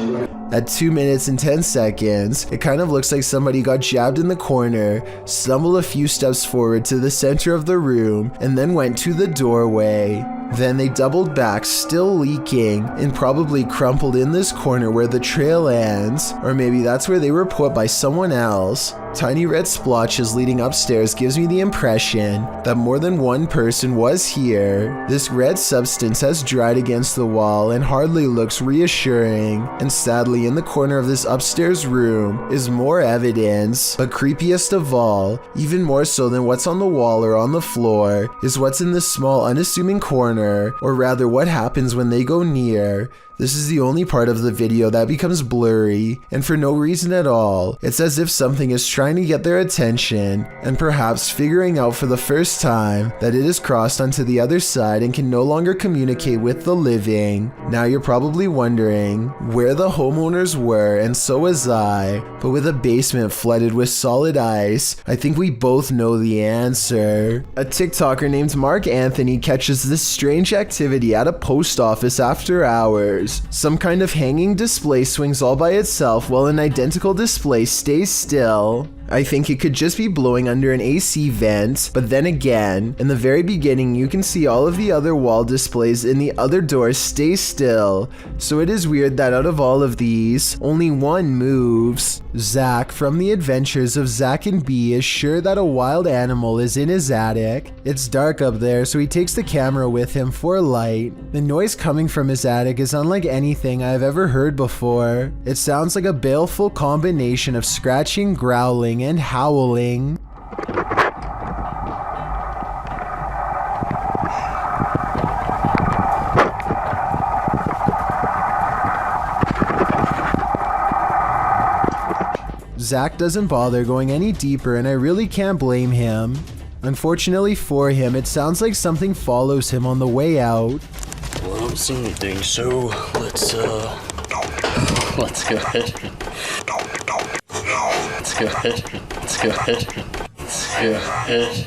At 2 minutes and 10 seconds, it kind of looks like somebody got jabbed in the corner, stumbled a few steps forward to the center of the room, and then went to the doorway. Then they doubled back, still leaking, and probably crumpled in this corner where the trail ends, or maybe that's where they were put by someone else. Tiny red splotches leading upstairs gives me the impression that more than one person was here. This red substance has dried against the wall and hardly looks reassuring, and sadly in the corner of this upstairs room is more evidence. But creepiest of all, even more so than what's on the wall or on the floor, is what's in this small unassuming corner, or rather what happens when they go near. This is the only part of the video that becomes blurry, and for no reason at all. It's as if something is trying to get their attention, and perhaps figuring out for the first time that it has crossed onto the other side and can no longer communicate with the living. Now you're probably wondering where the homeowners were, and so was I, but with a basement flooded with solid ice, I think we both know the answer. A TikToker named Mark Anthony catches this strange activity at a post office after hours. Some kind of hanging display swings all by itself while an identical display stays still. I think it could just be blowing under an AC vent, but then again, in the very beginning you can see all of the other wall displays in the other doors stay still, so it is weird that out of all of these, only one moves. Zach from the Adventures of Zach and B is sure that a wild animal is in his attic. It's dark up there, so he takes the camera with him for light. The noise coming from his attic is unlike anything I've ever heard before. It sounds like a baleful combination of scratching, growling, and howling. Zach doesn't bother going any deeper, and I really can't blame him. Unfortunately for him, it sounds like something follows him on the way out. Well, I don't see anything, so let's go ahead. Let's go ahead.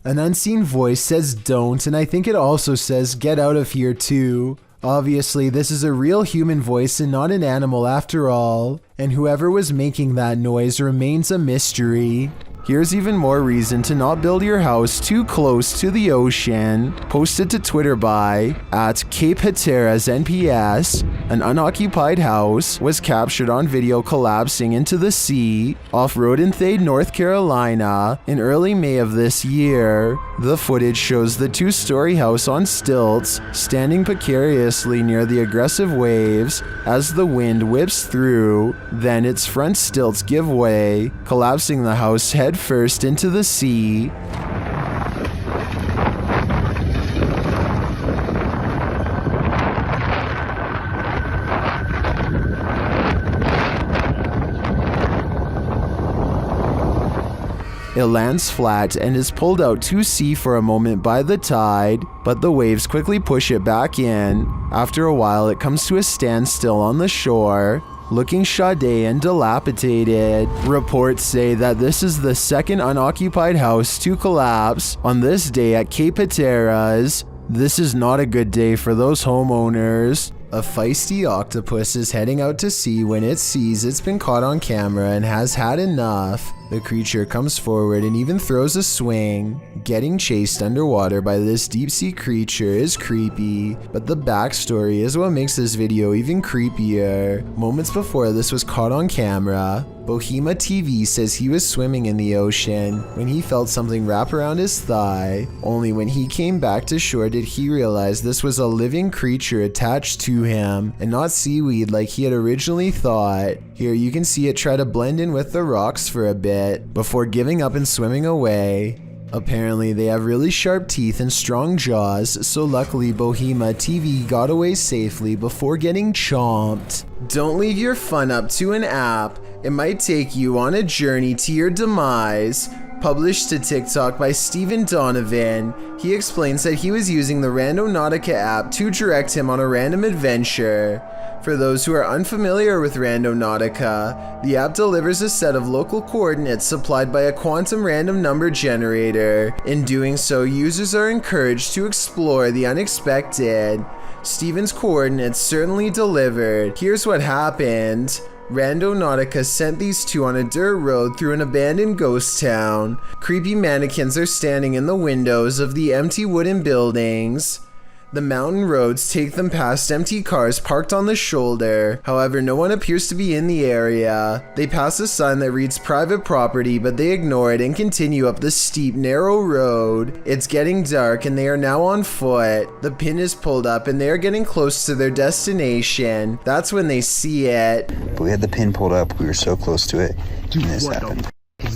An unseen voice says don't, and I think it also says get out of here too. Obviously, this is a real human voice and not an animal after all, and whoever was making that noise remains a mystery. Here's even more reason to not build your house too close to the ocean. Posted to Twitter by @CapeHatteras_NPS, an unoccupied house was captured on video collapsing into the sea off Rodenthay, North Carolina in early May of this year. The footage shows the two-story house on stilts standing precariously near the aggressive waves as the wind whips through. Then its front stilts give way, collapsing the house head first into the sea. It lands flat and is pulled out to sea for a moment by the tide, but the waves quickly push it back in. After a while, it comes to a standstill on the shore, looking shoddy and dilapidated. Reports say that this is the second unoccupied house to collapse on this day at Cape Hatteras. This is not a good day for those homeowners. A feisty octopus is heading out to sea when it sees it's been caught on camera and has had enough. The creature comes forward and even throws a swing. Getting chased underwater by this deep sea creature is creepy, but the backstory is what makes this video even creepier. Moments before this was caught on camera, Bohema TV says he was swimming in the ocean when he felt something wrap around his thigh. Only when he came back to shore did he realize this was a living creature attached to him and not seaweed like he had originally thought. Here you can see it try to blend in with the rocks for a bit before giving up and swimming away. Apparently they have really sharp teeth and strong jaws, so luckily Bohema TV got away safely before getting chomped. Don't leave your fun up to an app. It might take you on a journey to your demise. Published to TikTok by Stephen Donovan, he explains that he was using the Randonautica app to direct him on a random adventure. For those who are unfamiliar with Randonautica, the app delivers a set of local coordinates supplied by a quantum random number generator. In doing so, users are encouraged to explore the unexpected. Stephen's coordinates certainly delivered. Here's what happened. Randonautica sent these two on a dirt road through an abandoned ghost town. Creepy mannequins are standing in the windows of the empty wooden buildings. The mountain roads take them past empty cars parked on the shoulder. However, no one appears to be in the area. They pass a sign that reads private property, but they ignore it and continue up the steep, narrow road. It's getting dark and they are now on foot. The pin is pulled up and they are getting close to their destination. That's when they see it. But we had the pin pulled up, we were so close to it, and this happened. I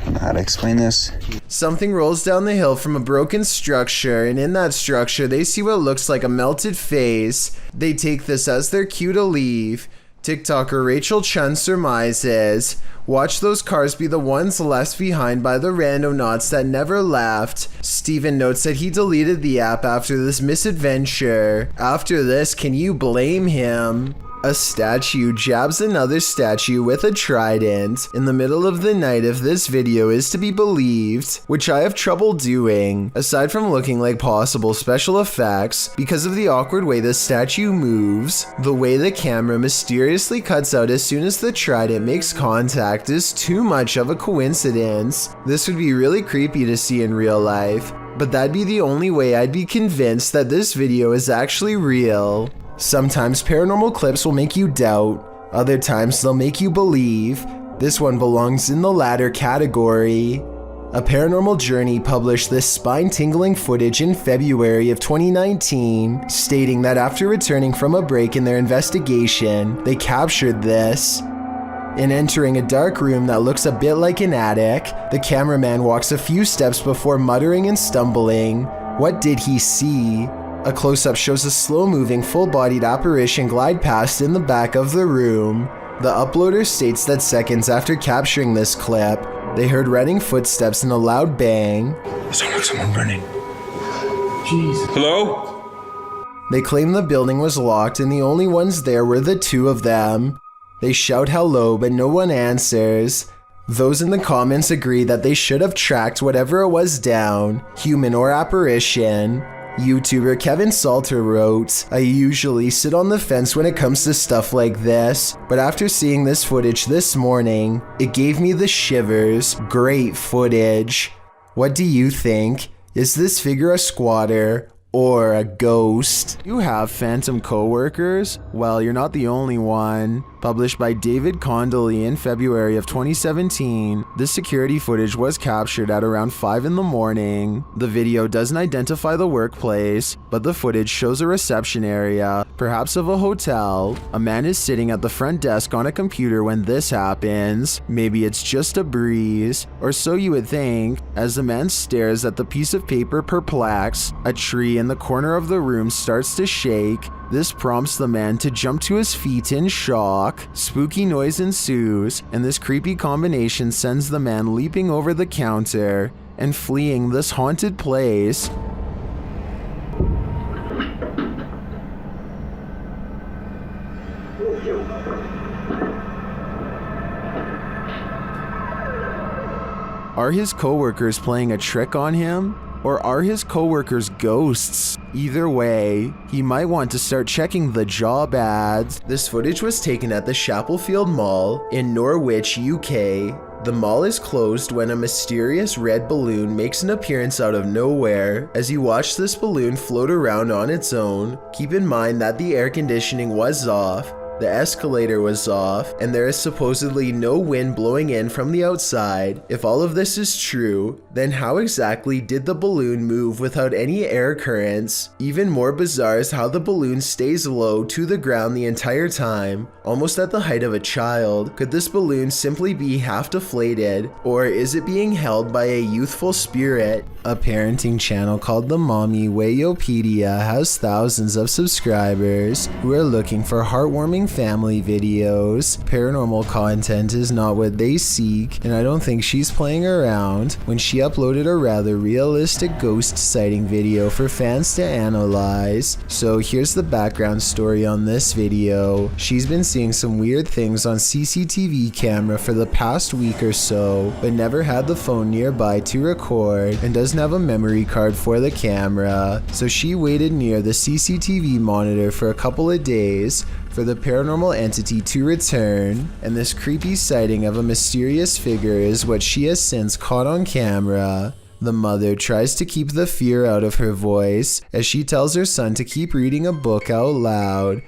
don't know how to explain this. Something rolls down the hill from a broken structure, and in that structure they see what looks like a melted face. They take this as their cue to leave. TikToker Rachel Chun surmises, watch those cars be the ones left behind by the randonauts that never left. Steven notes that he deleted the app after this misadventure. After this, can you blame him? A statue jabs another statue with a trident in the middle of the night if this video is to be believed, which I have trouble doing, aside from looking like possible special effects, because of the awkward way the statue moves. The way the camera mysteriously cuts out as soon as the trident makes contact is too much of a coincidence. This would be really creepy to see in real life, but that'd be the only way I'd be convinced that this video is actually real. Sometimes paranormal clips will make you doubt, other times they'll make you believe. This one belongs in the latter category. A Paranormal Journey published this spine-tingling footage in February of 2019, stating that after returning from a break in their investigation, they captured this. In entering a dark room that looks a bit like an attic, the cameraman walks a few steps before muttering and stumbling. What did he see? A close-up shows a slow-moving, full-bodied apparition glide past in the back of the room. The uploader states that seconds after capturing this clip, they heard running footsteps and a loud bang. Someone running. Jesus. Hello? They claim the building was locked and the only ones there were the two of them. They shout hello, but no one answers. Those in the comments agree that they should have tracked whatever it was down, human or apparition. YouTuber Kevin Salter wrote, "I usually sit on the fence when it comes to stuff like this, but after seeing this footage this morning, it gave me the shivers. Great footage. What do you think? Is this figure a squatter or a ghost?" You have phantom coworkers? Well, you're not the only one. Published by David Condley in February of 2017, this security footage was captured at around 5 in the morning. The video doesn't identify the workplace, but the footage shows a reception area, perhaps of a hotel. A man is sitting at the front desk on a computer when this happens. Maybe it's just a breeze, or so you would think, as the man stares at the piece of paper perplexed. A tree in the corner of the room starts to shake. This prompts the man to jump to his feet in shock. Spooky noise ensues, and this creepy combination sends the man leaping over the counter and fleeing this haunted place. Are his coworkers playing a trick on him? Or are his coworkers ghosts? Either way, he might want to start checking the job ads. This footage was taken at the Chapelfield Mall in Norwich, UK. The mall is closed when a mysterious red balloon makes an appearance out of nowhere. As you watch this balloon float around on its own, keep in mind that the air conditioning was off, the escalator was off, and there is supposedly no wind blowing in from the outside. If all of this is true, then how exactly did the balloon move without any air currents? Even more bizarre is how the balloon stays low to the ground the entire time, almost at the height of a child. Could this balloon simply be half deflated, or is it being held by a youthful spirit? A parenting channel called the Mommy Wayopedia has thousands of subscribers who are looking for heartwarming family videos. Paranormal content is not what they seek, and I don't think she's playing around when she uploaded a rather realistic ghost sighting video for fans to analyze. So here's the background story on this video. She's been seeing some weird things on CCTV camera for the past week or so, but never had the phone nearby to record and doesn't have a memory card for the camera. So she waited near the CCTV monitor for a couple of days for the paranormal entity to return, and this creepy sighting of a mysterious figure is what she has since caught on camera. The mother tries to keep the fear out of her voice as she tells her son to keep reading a book out loud.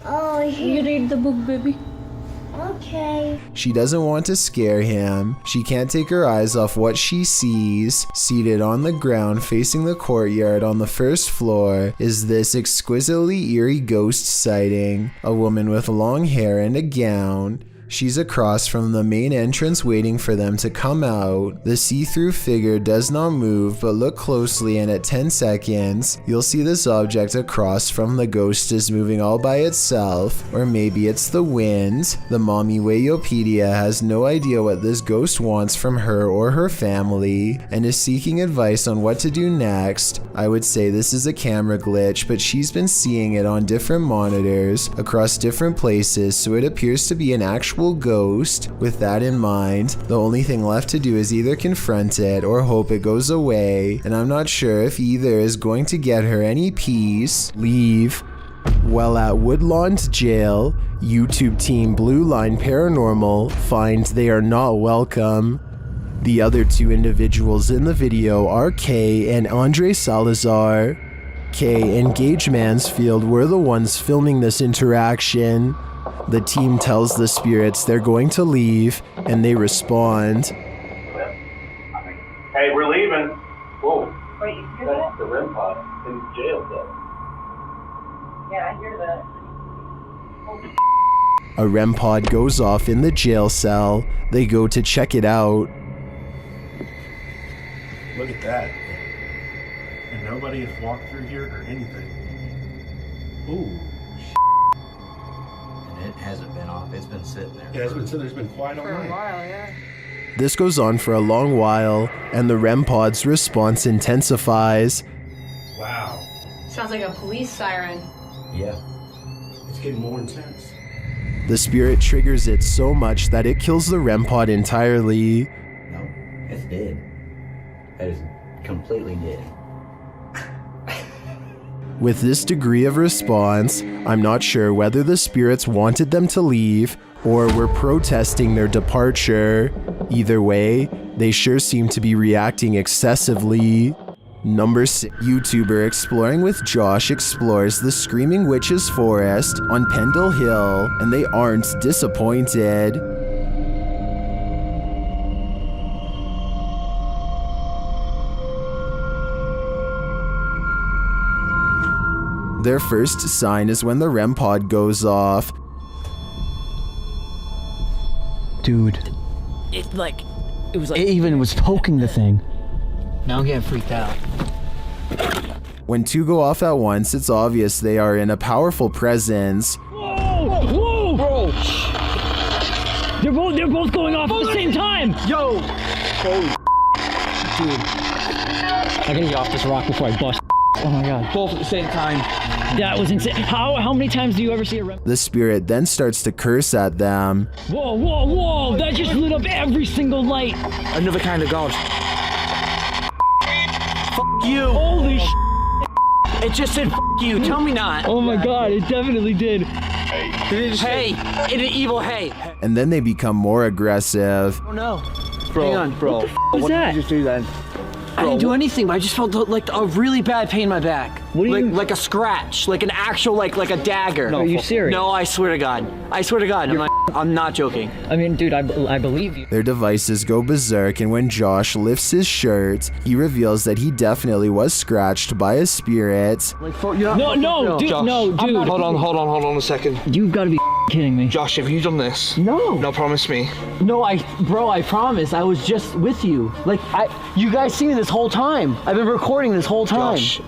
Oh, you read the book, baby. Okay. She doesn't want to scare him. She can't take her eyes off what she sees. Seated on the ground facing the courtyard on the first floor is this exquisitely eerie ghost sighting. A woman with long hair and a gown. She's across from the main entrance waiting for them to come out. The see-through figure does not move, but look closely and at 10 seconds, you'll see this object across from the ghost is moving all by itself, or maybe it's the wind. The Mommy Wayopedia has no idea what this ghost wants from her or her family, and is seeking advice on what to do next. I would say this is a camera glitch, but she's been seeing it on different monitors across different places, so it appears to be an actual ghost. With that in mind, the only thing left to do is either confront it or hope it goes away, and I'm not sure if either is going to get her any peace. Leave. Well, at Woodlawn Jail, YouTube team Blue Line Paranormal finds they are not welcome. The other two individuals in the video are Kay and Andre Salazar. Kay and Gage Mansfield were the ones filming this interaction. The team tells the spirits they're going to leave, and they respond. Hey, we're leaving. Whoa. Wait, you hear that? That's the REM pod in the jail cell. Yeah, I hear that. A REM pod goes off in the jail cell. They go to check it out. Look at that. And nobody has walked through here or anything. Ooh. It hasn't been off. It's been sitting there. Yeah, it's been sitting there. It's been quiet all night. For a while, yeah. This goes on for a long while, and the REM pod's response intensifies. Wow. Sounds like a police siren. Yeah. It's getting more intense. The spirit triggers it so much that it kills the REM pod entirely. No, it's dead. That is completely dead. With this degree of response, I'm not sure whether the spirits wanted them to leave or were protesting their departure. Either way, they sure seem to be reacting excessively. Number 6. YouTuber Exploring with Josh explores the Screaming Witches Forest on Pendle Hill, and they aren't disappointed. Their first sign is when the REM pod goes off. Dude. It was like... It even was poking the thing. Now I'm getting freaked out. When two go off at once, it's obvious they are in a powerful presence. Whoa! Whoa! Bro! They're both going off at the same time! Yo! Holy dude. I gotta get off this rock before I bust. Oh my god. Both at the same time. That was insane. How many times do you ever see a REM? The spirit then starts to curse at them. Whoa, whoa, whoa! That just lit up every single light! Another kind of god. F*** you! Holy sh**! It just said F*** you, tell me not. Oh my god, it definitely did. Hey, it an evil hey. And then they become more aggressive. Oh no. Bro, hang on, bro. What did you just do then? I didn't do anything, but I just felt like a really bad pain in my back. What do you like a scratch, like an actual like a dagger. No, are you serious? No, I swear to God. I swear to God, I'm not joking. I mean, dude, I believe you. Their devices go berserk, and when Josh lifts his shirt, he reveals that he definitely was scratched by a spirit. Like, No, dude, Josh, no, dude. Hold on a second. You've got to be kidding me. Josh, have you done this? No. No, promise me. No, bro, I promise. I was just with you. Like, you guys see me this whole time. I've been recording this whole time. Josh,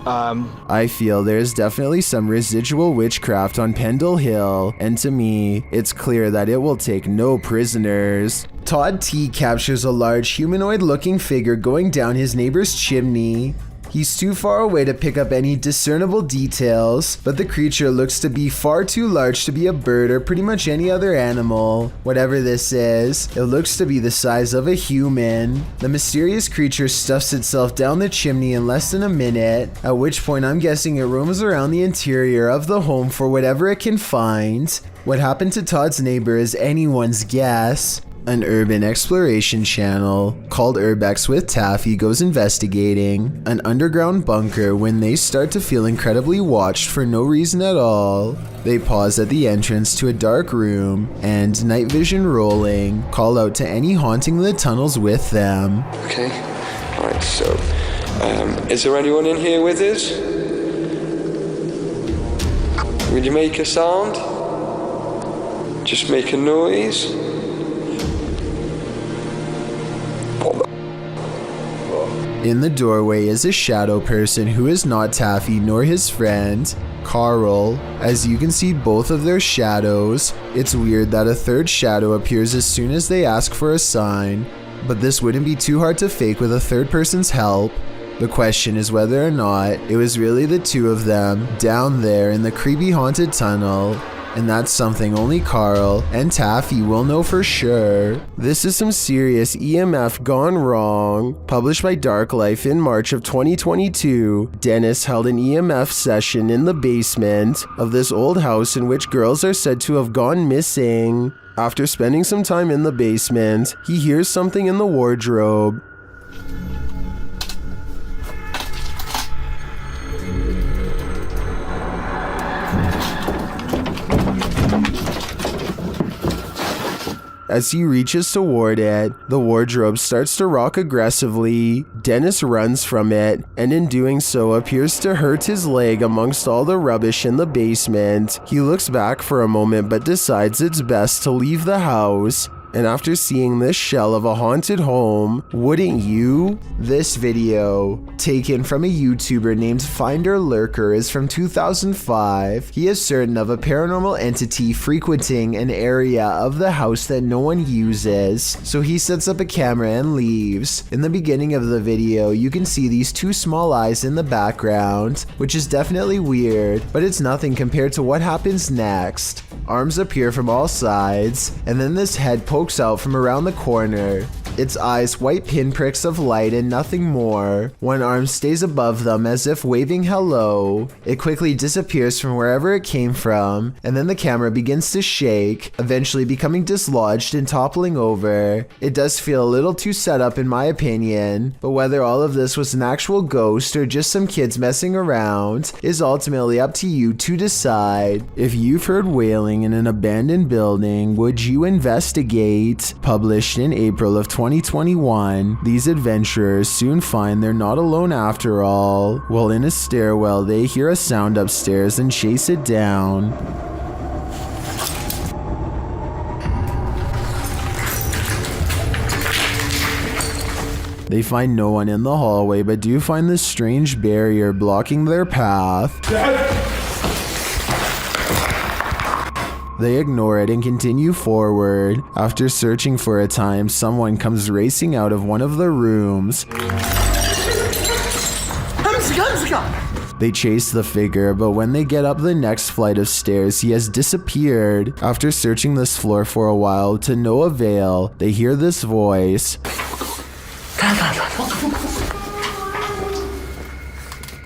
I feel there's definitely some residual witchcraft on Pendle Hill, and to me, it's clear that it will take no prisoners. Todd T captures a large humanoid-looking figure going down his neighbor's chimney. He's too far away to pick up any discernible details, but the creature looks to be far too large to be a bird or pretty much any other animal. Whatever this is, it looks to be the size of a human. The mysterious creature stuffs itself down the chimney in less than a minute, at which point I'm guessing it roams around the interior of the home for whatever it can find. What happened to Todd's neighbor is anyone's guess. An urban exploration channel called Urbex with Taffy goes investigating an underground bunker when they start to feel incredibly watched for no reason at all. They pause at the entrance to a dark room and, night vision rolling, call out to any haunting the tunnels with them. Okay, right, so is there anyone in here with us? Will you make a sound? Just make a noise. In the doorway is a shadow person who is not Taffy nor his friend, Carl. As you can see both of their shadows, it's weird that a third shadow appears as soon as they ask for a sign, but this wouldn't be too hard to fake with a third person's help. The question is whether or not it was really the two of them down there in the creepy haunted tunnel. And that's something only Carl and Taffy will know for sure. This is some serious EMF gone wrong. Published by Dark Life in March of 2022, Dennis held an EMF session in the basement of this old house in which girls are said to have gone missing. After spending some time in the basement, he hears something in the wardrobe. As he reaches toward it, the wardrobe starts to rock aggressively. Dennis runs from it, and in doing so appears to hurt his leg amongst all the rubbish in the basement. He looks back for a moment but decides it's best to leave the house. And after seeing this shell of a haunted home, wouldn't you? This video, taken from a YouTuber named Finder Lurker, is from 2005. He is certain of a paranormal entity frequenting an area of the house that no one uses, so he sets up a camera and leaves. In the beginning of the video, you can see these two small eyes in the background, which is definitely weird, but it's nothing compared to what happens next. Arms appear from all sides, and then this head pokes out from around the corner. Its eyes white pinpricks of light and nothing more. One arm stays above them as if waving hello. It quickly disappears from wherever it came from, and then the camera begins to shake, eventually becoming dislodged and toppling over. It does feel a little too set up in my opinion, but whether all of this was an actual ghost or just some kids messing around is ultimately up to you to decide. If you've heard wailing in an abandoned building, would you investigate? Published in April of 2021, these adventurers soon find they're not alone after all. While in a stairwell, they hear a sound upstairs and chase it down. They find no one in the hallway, but do find this strange barrier blocking their path. They ignore it and continue forward. After searching for a time, someone comes racing out of one of the rooms. They chase the figure, but when they get up the next flight of stairs, he has disappeared. After searching this floor for a while to no avail, they hear this voice.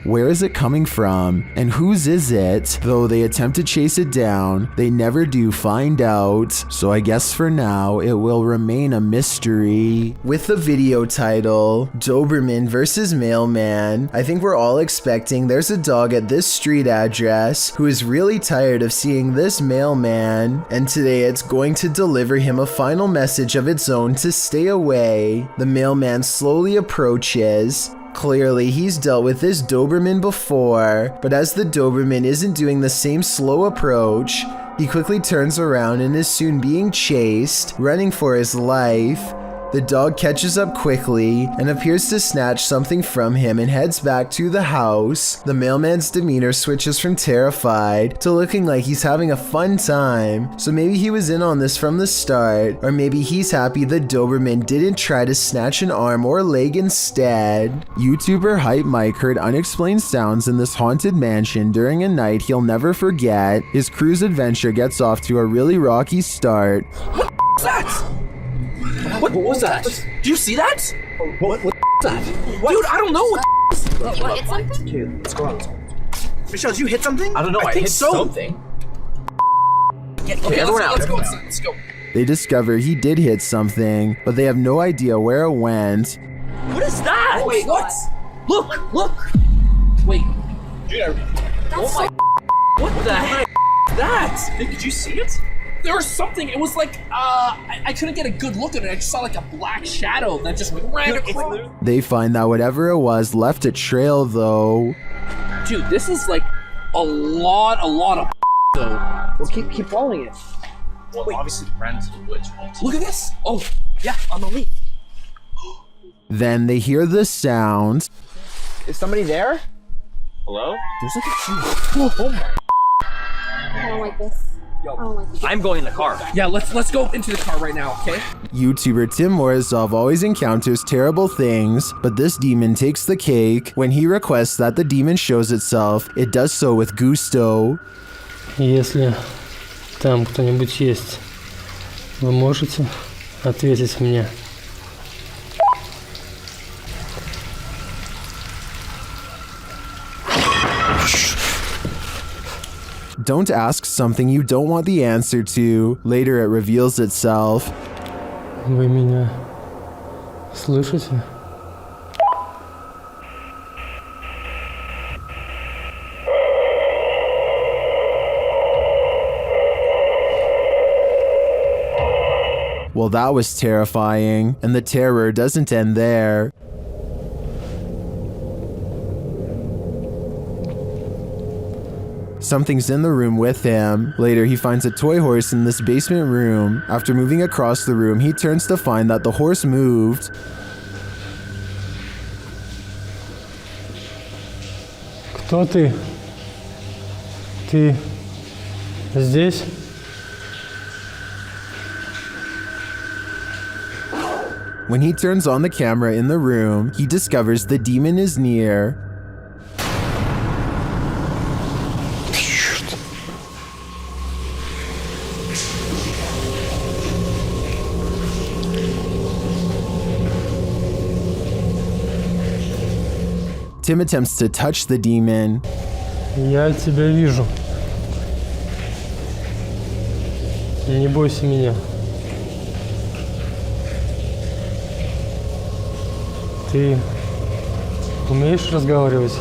Where is it coming from? And whose is it? Though they attempt to chase it down, they never do find out. So I guess for now, it will remain a mystery. With the video title, Doberman versus Mailman, I think we're all expecting there's a dog at this street address who is really tired of seeing this mailman, and today it's going to deliver him a final message of its own to stay away. The mailman slowly approaches. Clearly, he's dealt with this Doberman before, but as the Doberman isn't doing the same slow approach, he quickly turns around and is soon being chased, running for his life. The dog catches up quickly and appears to snatch something from him and heads back to the house. The mailman's demeanor switches from terrified to looking like he's having a fun time. So maybe he was in on this from the start, or maybe he's happy the Doberman didn't try to snatch an arm or leg instead. YouTuber Hype Mike heard unexplained sounds in this haunted mansion during a night he'll never forget. His cruise adventure gets off to a really rocky start. What was that? What was that? Do you see that? What was that? Dude, I don't know what Did you hit something? Dude, let's go out. Michelle, did you hit something? I don't know. I think hit so. Something. Okay, everyone out. Let's go. They discover he did hit something, but they have no idea where it went. What is that? Wait, what? Look. Wait. Dude, oh my. What the heck is that? Did you see it? There was something, it was like, I couldn't get a good look at it. I just saw like a black shadow that just ran across. They find that whatever it was left a trail though. Dude, this is like a lot of though. Well, keep following it. Well, wait. Obviously friends of witch. Look at this. Oh, yeah, on the leaf. Then they hear the sound. Is somebody there? Hello? There's like a oh my. I don't like this. I'm going in the car. Yeah, let's go into the car right now, okay? YouTuber Tim Morozov always encounters terrible things, but this demon takes the cake. When he requests that the demon shows itself, it does so with gusto. Если там кто-нибудь есть, вы можете ответить мне? Don't ask something you don't want the answer to. Later it reveals itself. Вы меня слышите? Well, that was terrifying, and the terror doesn't end there. Something's in the room with him. Later, he finds a toy horse in this basement room. After moving across the room, he turns to find that the horse moved. Кто ты? Ты здесь? When he turns on the camera in the room, he discovers the demon is near. Tim attempts to touch the demon. Я тебя вижу. Не бойся меня. Ты умеешь разговаривать?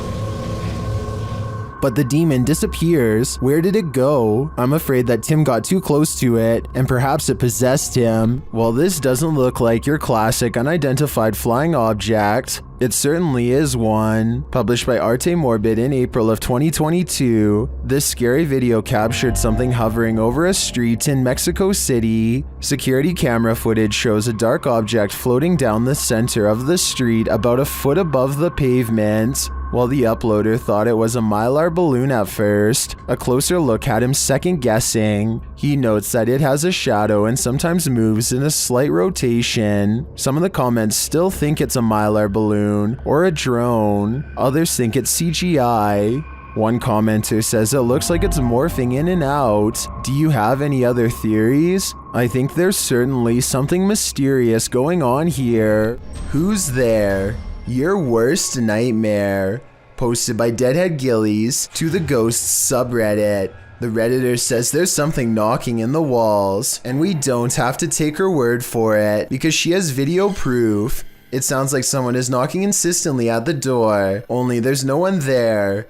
But the demon disappears. Where did it go? I'm afraid that Tim got too close to it, and perhaps it possessed him. Well, this doesn't look like your classic unidentified flying object. It certainly is one. Published by Arte Morbid in April of 2022, this scary video captured something hovering over a street in Mexico City. Security camera footage shows a dark object floating down the center of the street about a foot above the pavement. While the uploader thought it was a mylar balloon at first, a closer look had him second guessing. He notes that it has a shadow and sometimes moves in a slight rotation. Some of the comments still think it's a mylar balloon or a drone. Others think it's CGI. One commenter says it looks like it's morphing in and out. Do you have any other theories? I think there's certainly something mysterious going on here. Who's there? Your worst nightmare. Posted by Deadhead Gillies to the Ghosts subreddit. The Redditor says there's something knocking in the walls, and we don't have to take her word for it because she has video proof. It sounds like someone is knocking insistently at the door, only there's no one there.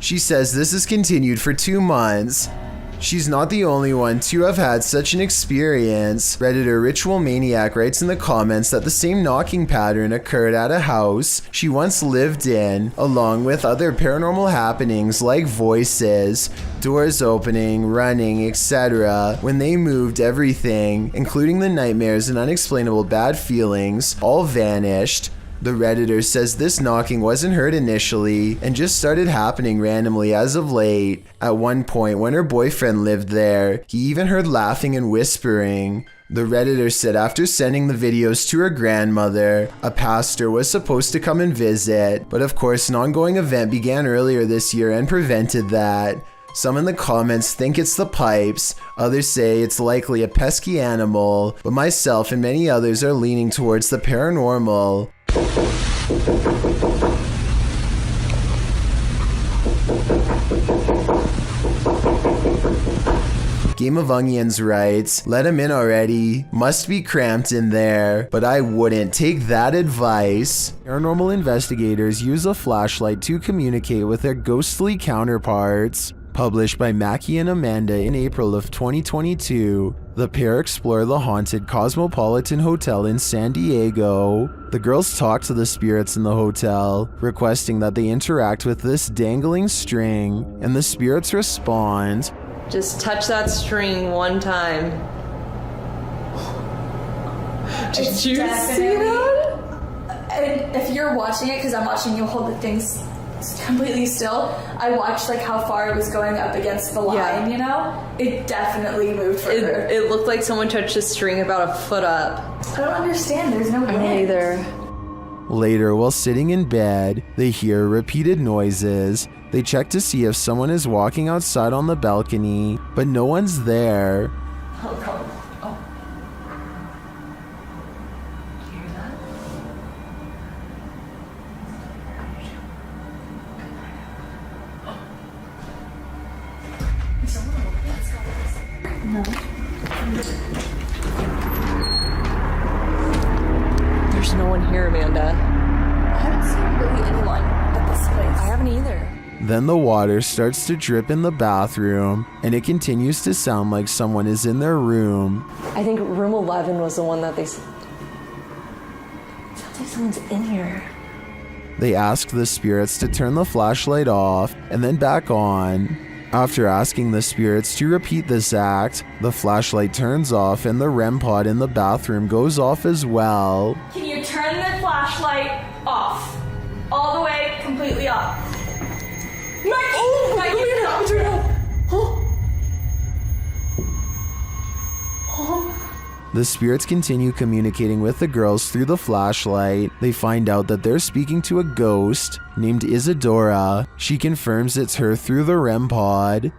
She says this has continued for 2 months. She's not the only one to have had such an experience. Redditor Ritual Maniac writes in the comments that the same knocking pattern occurred at a house she once lived in, along with other paranormal happenings like voices, doors opening, running, etc. When they moved, everything, including the nightmares and unexplainable bad feelings, all vanished. The Redditor says this knocking wasn't heard initially and just started happening randomly as of late. At one point when her boyfriend lived there, he even heard laughing and whispering. The Redditor said after sending the videos to her grandmother, a pastor was supposed to come and visit, but of course an ongoing event began earlier this year and prevented that. Some in the comments think it's the pipes, others say it's likely a pesky animal, but myself and many others are leaning towards the paranormal. Game of Onions writes, let him in already, must be cramped in there, but I wouldn't take that advice. Paranormal investigators use a flashlight to communicate with their ghostly counterparts. Published by Mackie and Amanda in April of 2022, the pair explore the haunted Cosmopolitan Hotel in San Diego. The girls talk to the spirits in the hotel, requesting that they interact with this dangling string, and the spirits respond. Just touch that string one time. Did you see that? And if you're watching it, because I'm watching you hold the things completely still, I watched like how far it was going up against the line, you know? It definitely moved further. It looked like someone touched a string about a foot up. I don't understand, there's no wind. Me either. Later, while sitting in bed, they hear repeated noises. They check to see if someone is walking outside on the balcony, but no one's there. Oh, God. Oh. You hear that? No. There's no one here, Amanda. I haven't seen really anyone at this place. I haven't either. Then the water starts to drip in the bathroom, and it continues to sound like someone is in their room. I think room 11 was the one that they said. Sounds like someone's in here. They ask the spirits to turn the flashlight off and then back on. After asking the spirits to repeat this act, the flashlight turns off and the REM pod in the bathroom goes off as well. Can you turn the flashlight off? All the way, completely off. Mikey! Oh, Mikey! Turn it off! The spirits continue communicating with the girls through the flashlight. They find out that they're speaking to a ghost named Isadora. She confirms it's her through the REM pod.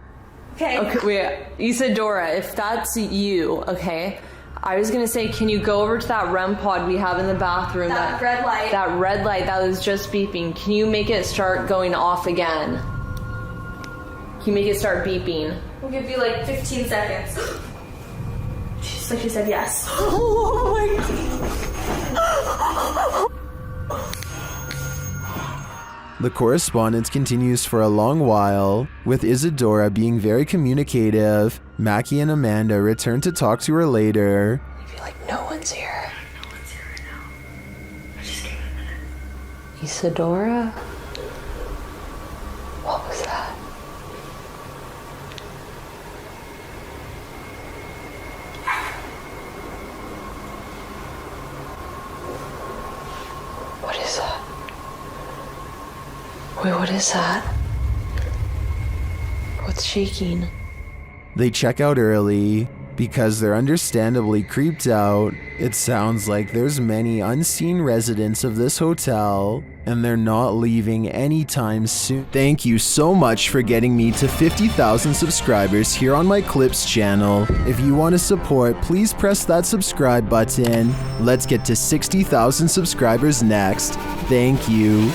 Okay, wait. Isadora, if that's you, okay, I was gonna say, can you go over to that REM pod we have in the bathroom? That red light. That red light that was just beeping. Can you make it start going off again? Can you make it start beeping? We'll give you like 15 seconds. She's like, she said yes. Oh my God. The correspondence continues for a long while, with Isadora being very communicative. Mackie and Amanda return to talk to her later. I feel like no one's here. No one's here right now. Just give it a minute. Isadora? What was that? What is that? Wait, what is that? What's shaking? They check out early because they're understandably creeped out. It sounds like there's many unseen residents of this hotel and they're not leaving anytime soon. Thank you so much for getting me to 50,000 subscribers here on my Clips channel. If you want to support, please press that subscribe button. Let's get to 60,000 subscribers next. Thank you.